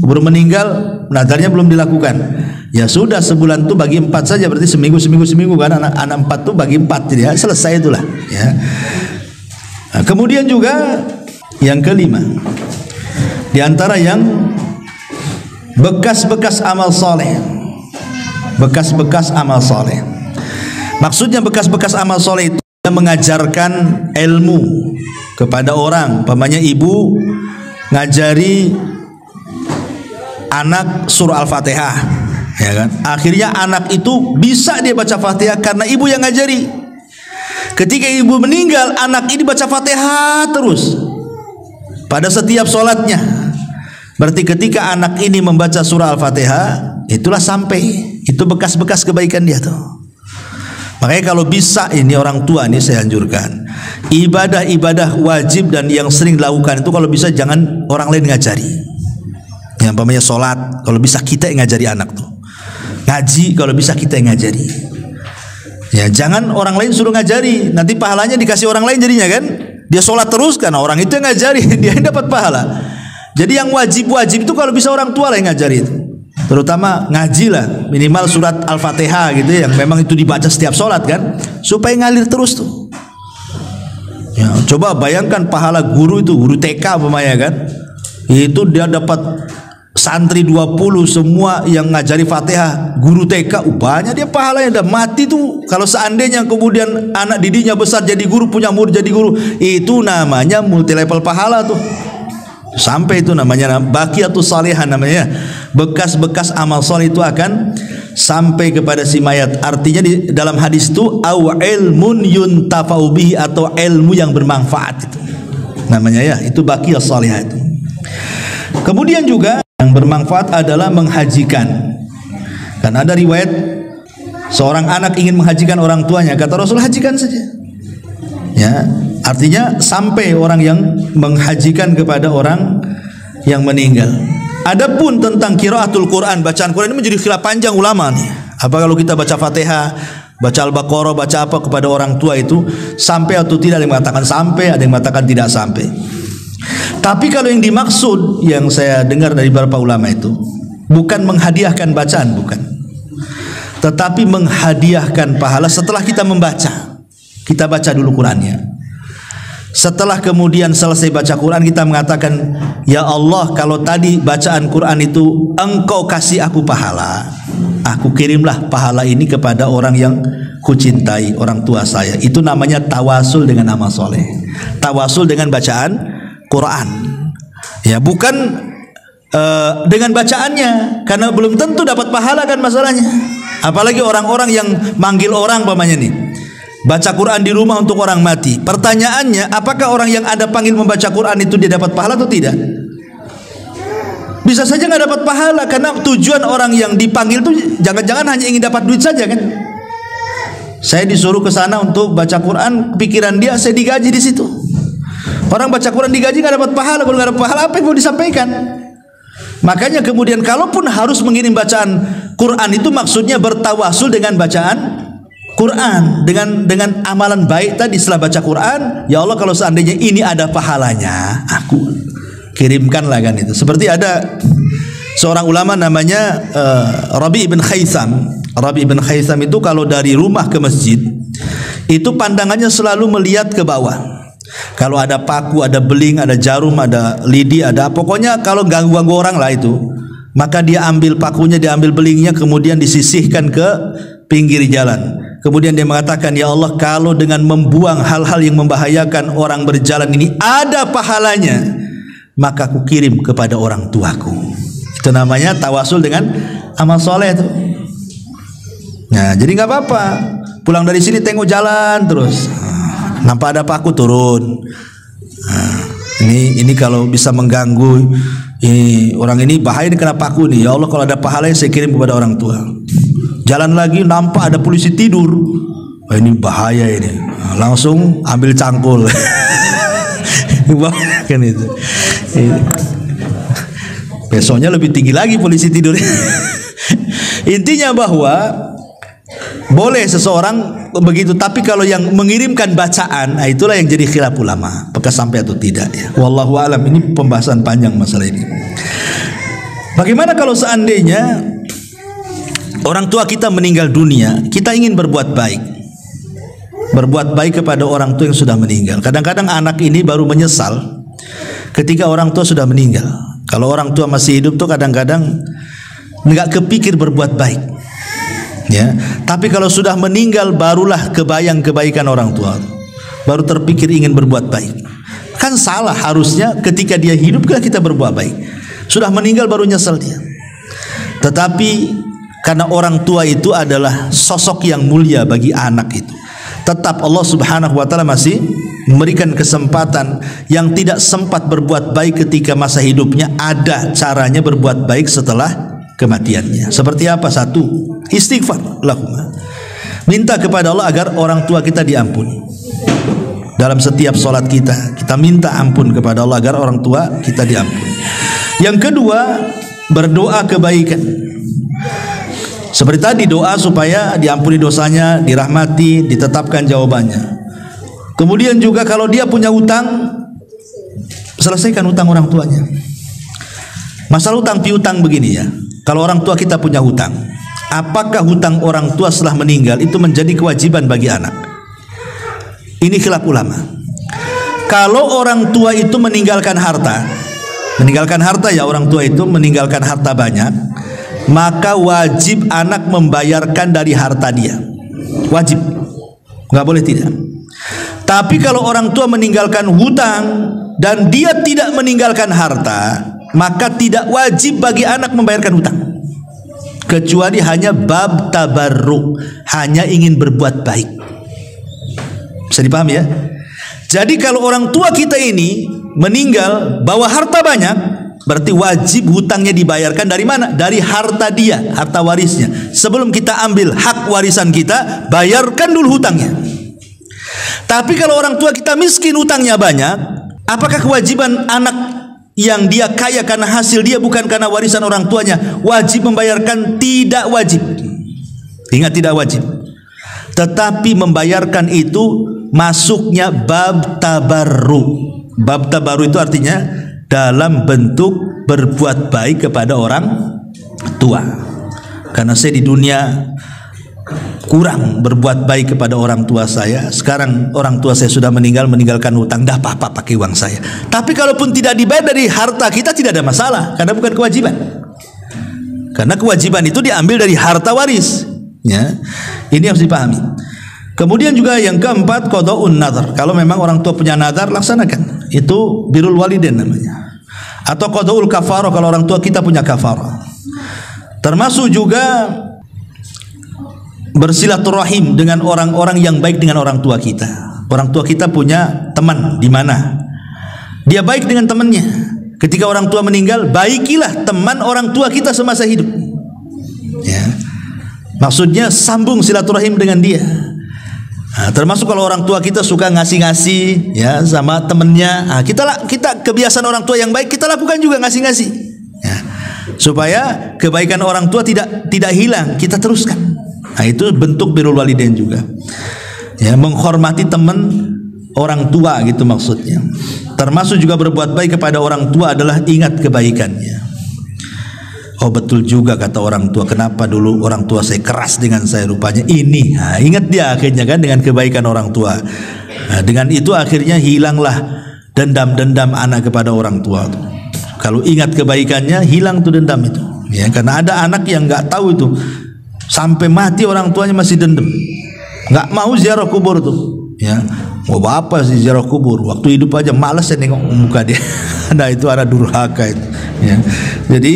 baru meninggal, nazarnya belum dilakukan. Ya sudah, sebulan itu bagi 4 saja, berarti seminggu kan, anak 4 itu bagi 4, jadi ya, selesai itulah. Ya. Nah, kemudian juga yang kelima, di antara yang bekas-bekas amal soleh. Bekas-bekas amal soleh. Maksudnya bekas-bekas amal soleh itu mengajarkan ilmu kepada orang. Pamannya ibu ngajari anak surah Al-Fatihah, ya kan? Akhirnya anak itu bisa dia baca Fatihah karena ibu yang ngajari. Ketika ibu meninggal, anak ini baca Fatihah terus. pada setiap solatnya. Berarti ketika anak ini membaca surah Al-Fatihah, itulah sampai, itu bekas-bekas kebaikan dia tuh. Makanya kalau bisa ini orang tua ini saya anjurkan, ibadah-ibadah wajib dan yang sering dilakukan itu kalau bisa jangan orang lain ngajari. Yang umpamanya sholat, kalau bisa kita yang ngajari anak tuh. Ngaji kalau bisa kita yang ngajari. Ya jangan orang lain suruh ngajari, nanti pahalanya dikasih orang lain jadinya kan. Dia sholat terus karena orang itu yang ngajari, dia yang dapat pahala. Jadi yang wajib-wajib itu kalau bisa orang tua lah yang ngajari itu. Terutama ngaji lah, minimal surat Al-Fatihah gitu yang memang itu dibaca setiap sholat kan, supaya ngalir terus tuh. Ya, coba bayangkan pahala guru itu, guru TK umpamanya kan, itu dia dapat santri 20 semua yang ngajari Fatihah, guru TK banyak dia pahalanya, udah mati tuh. Kalau seandainya kemudian anak didiknya besar jadi guru, punya murid jadi guru, itu namanya multi level pahala tuh. Sampai itu namanya baqiyatus salihah, namanya bekas-bekas amal soleh itu akan sampai kepada si mayat. Artinya di dalam hadis itu au ilmun yuntafa'u bihi, atau ilmu yang bermanfaat itu namanya ya, itu baqiyas salihah itu. Kemudian juga yang bermanfaat adalah menghajikan. Karena ada riwayat seorang anak ingin menghajikan orang tuanya, kata Rasul hajikan saja. Ya, artinya sampai orang yang menghajikan kepada orang yang meninggal. Adapun tentang qiraatul Quran, bacaan Quran ini menjadi khilaf panjang ulama nih. Apa kalau kita baca Fatihah, baca Al-Baqarah, baca apa kepada orang tua itu sampai atau tidak? Ada yang mengatakan sampai, ada yang mengatakan tidak sampai. Tapi kalau yang dimaksud yang saya dengar dari beberapa ulama itu bukan menghadiahkan bacaan, bukan. Tetapi menghadiahkan pahala setelah kita membaca. Kita baca dulu Qurannya. Setelah kemudian selesai baca Quran, kita mengatakan, ya Allah, kalau tadi bacaan Quran itu Engkau kasih aku pahala, aku kirimlah pahala ini kepada orang yang kucintai, orang tua saya. Itu namanya tawasul dengan amal soleh, tawasul dengan bacaan Quran. Ya, bukan dengan bacaannya, karena belum tentu dapat pahala kan masalahnya. Apalagi orang-orang yang manggil orang umpamanya nih, baca Quran di rumah untuk orang mati. Pertanyaannya, apakah orang yang Anda panggil membaca Quran itu dia dapat pahala atau tidak? Bisa saja nggak dapat pahala, karena tujuan orang yang dipanggil itu jangan-jangan hanya ingin dapat duit saja kan? Saya disuruh ke sana untuk baca Quran, pikiran dia saya digaji di situ. Orang baca Quran digaji nggak dapat pahala, kalau nggak dapat pahala apa yang mau disampaikan? Makanya kemudian kalaupun harus mengirim bacaan Quran itu maksudnya bertawasul dengan bacaan Quran, dengan amalan baik tadi. Setelah baca Quran, ya Allah kalau seandainya ini ada pahalanya, aku kirimkanlah kan itu. Seperti ada seorang ulama namanya Rabi ibn Khaisam. Rabi ibn Khaisam itu kalau dari rumah ke masjid itu pandangannya selalu melihat ke bawah. Kalau ada paku, ada beling, ada jarum, ada lidi, ada pokoknya kalau ganggu-ganggu orang lah itu, maka dia ambil pakunya, dia ambil belingnya, kemudian disisihkan ke pinggir jalan. Kemudian dia mengatakan, ya Allah, kalau dengan membuang hal-hal yang membahayakan orang berjalan ini ada pahalanya, maka aku kirim kepada orang tuaku. Itu namanya tawasul dengan amal soleh itu. Nah, jadi nggak apa-apa. Pulang dari sini tengok jalan terus, nampak ada paku turun. Nah, ini kalau bisa mengganggu ini orang ini bahaya nih kena paku nih. Ya Allah, kalau ada pahalanya saya kirim kepada orang tua. Jalan lagi nampak ada polisi tidur. Wah, ini bahaya ini. Nah, langsung ambil cangkul. Kan itu. Besoknya lebih tinggi lagi polisi tidur. Intinya bahwa boleh seseorang begitu, tapi kalau yang mengirimkan bacaan, nah itulah yang jadi khilaf ulama, apakah sampai atau tidak ya. Wallahu alam, ini pembahasan panjang masalah ini. Bagaimana kalau seandainya orang tua kita meninggal dunia, kita ingin berbuat baik. Berbuat baik kepada orang tua yang sudah meninggal. Kadang-kadang anak ini baru menyesal ketika orang tua sudah meninggal. Kalau orang tua masih hidup tuh kadang-kadang nggak kepikir berbuat baik. Ya, tapi kalau sudah meninggal barulah kebayang kebaikan orang tua. Baru terpikir ingin berbuat baik. Kan salah, harusnya ketika dia hidup kita berbuat baik. Sudah meninggal baru nyesel dia. Tetapi karena orang tua itu adalah sosok yang mulia bagi anak itu, tetap Allah Subhanahu wa taala masih memberikan kesempatan yang tidak sempat berbuat baik ketika masa hidupnya, ada caranya berbuat baik setelah kematiannya. Seperti apa? Satu, istighfar, lakukan. Minta kepada Allah agar orang tua kita diampuni. Dalam setiap solat kita minta ampun kepada Allah agar orang tua kita diampuni. Yang kedua, berdoa kebaikan. Seperti tadi, doa supaya diampuni dosanya, dirahmati, ditetapkan jawabannya. Kemudian juga kalau dia punya hutang, selesaikan hutang orang tuanya. Masalah hutang piutang begini ya. Kalau orang tua kita punya hutang, apakah hutang orang tua setelah meninggal itu menjadi kewajiban bagi anak? Ini khilaf ulama. Kalau orang tua itu meninggalkan harta ya, orang tua itu meninggalkan harta banyak, maka wajib anak membayarkan dari harta dia. Wajib, nggak boleh tidak. Tapi kalau orang tua meninggalkan hutang dan dia tidak meninggalkan harta, maka tidak wajib bagi anak membayarkan hutang, kecuali hanya bab tabarruk, hanya ingin berbuat baik. Bisa dipahami ya? Jadi kalau orang tua kita ini meninggal bawa harta banyak, berarti wajib hutangnya dibayarkan dari mana? Dari harta dia, harta warisnya. Sebelum kita ambil hak warisan kita, bayarkan dulu hutangnya. Tapi kalau orang tua kita miskin, hutangnya banyak, apakah kewajiban anak yang dia kaya karena hasil dia bukan karena warisan orang tuanya wajib membayarkan? Tidak wajib. Ingat, tidak wajib. Tetapi membayarkan itu masuknya bab tabarru. Bab tabarru itu artinya dalam bentuk berbuat baik kepada orang tua. Karena saya di dunia kurang berbuat baik kepada orang tua saya. Sekarang orang tua saya sudah meninggalkan hutang, dah apa-apa pakai uang saya. Tapi kalaupun tidak dibayar dari harta kita, tidak ada masalah, karena bukan kewajiban. Karena kewajiban itu diambil dari harta waris. Ya, ini harus dipahami. Kemudian juga yang keempat, qada'un nadhar. Kalau memang orang tua punya nadhar, laksanakan. Itu birrul walidain namanya. Atau qada'ul kafarah kalau orang tua kita punya kafarah. Termasuk juga bersilaturahim dengan orang-orang yang baik dengan orang tua kita. Orang tua kita punya teman di mana? Dia baik dengan temannya. Ketika orang tua meninggal, baikilah teman orang tua kita semasa hidup. Ya. Maksudnya sambung silaturahim dengan dia. Nah, termasuk kalau orang tua kita suka ngasih-ngasih ya sama temennya, nah, kita kebiasaan orang tua yang baik kita lakukan juga, ngasih-ngasih ya, supaya kebaikan orang tua tidak hilang, kita teruskan. Nah, itu bentuk birrul walidain juga ya, menghormati teman orang tua gitu maksudnya. Termasuk juga berbuat baik kepada orang tua adalah ingat kebaikannya. Oh betul juga kata orang tua, kenapa dulu orang tua saya keras dengan saya, rupanya ini. Nah, ingat dia akhirnya kan dengan kebaikan orang tua. Nah, dengan itu akhirnya hilanglah dendam-dendam anak kepada orang tua. Kalau ingat kebaikannya, hilang tuh dendam itu. Ya, karena ada anak yang nggak tahu itu, sampai mati orang tuanya masih dendam, nggak mau ziarah kubur tuh. Ya, mau apa sih ziarah kubur? Waktu hidup aja malas ya nengok muka dia. Nah itu anak durhaka itu. Ya, jadi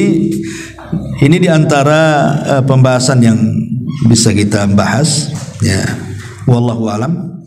ini diantara pembahasan yang bisa kita bahas. Ya, wallahu alam.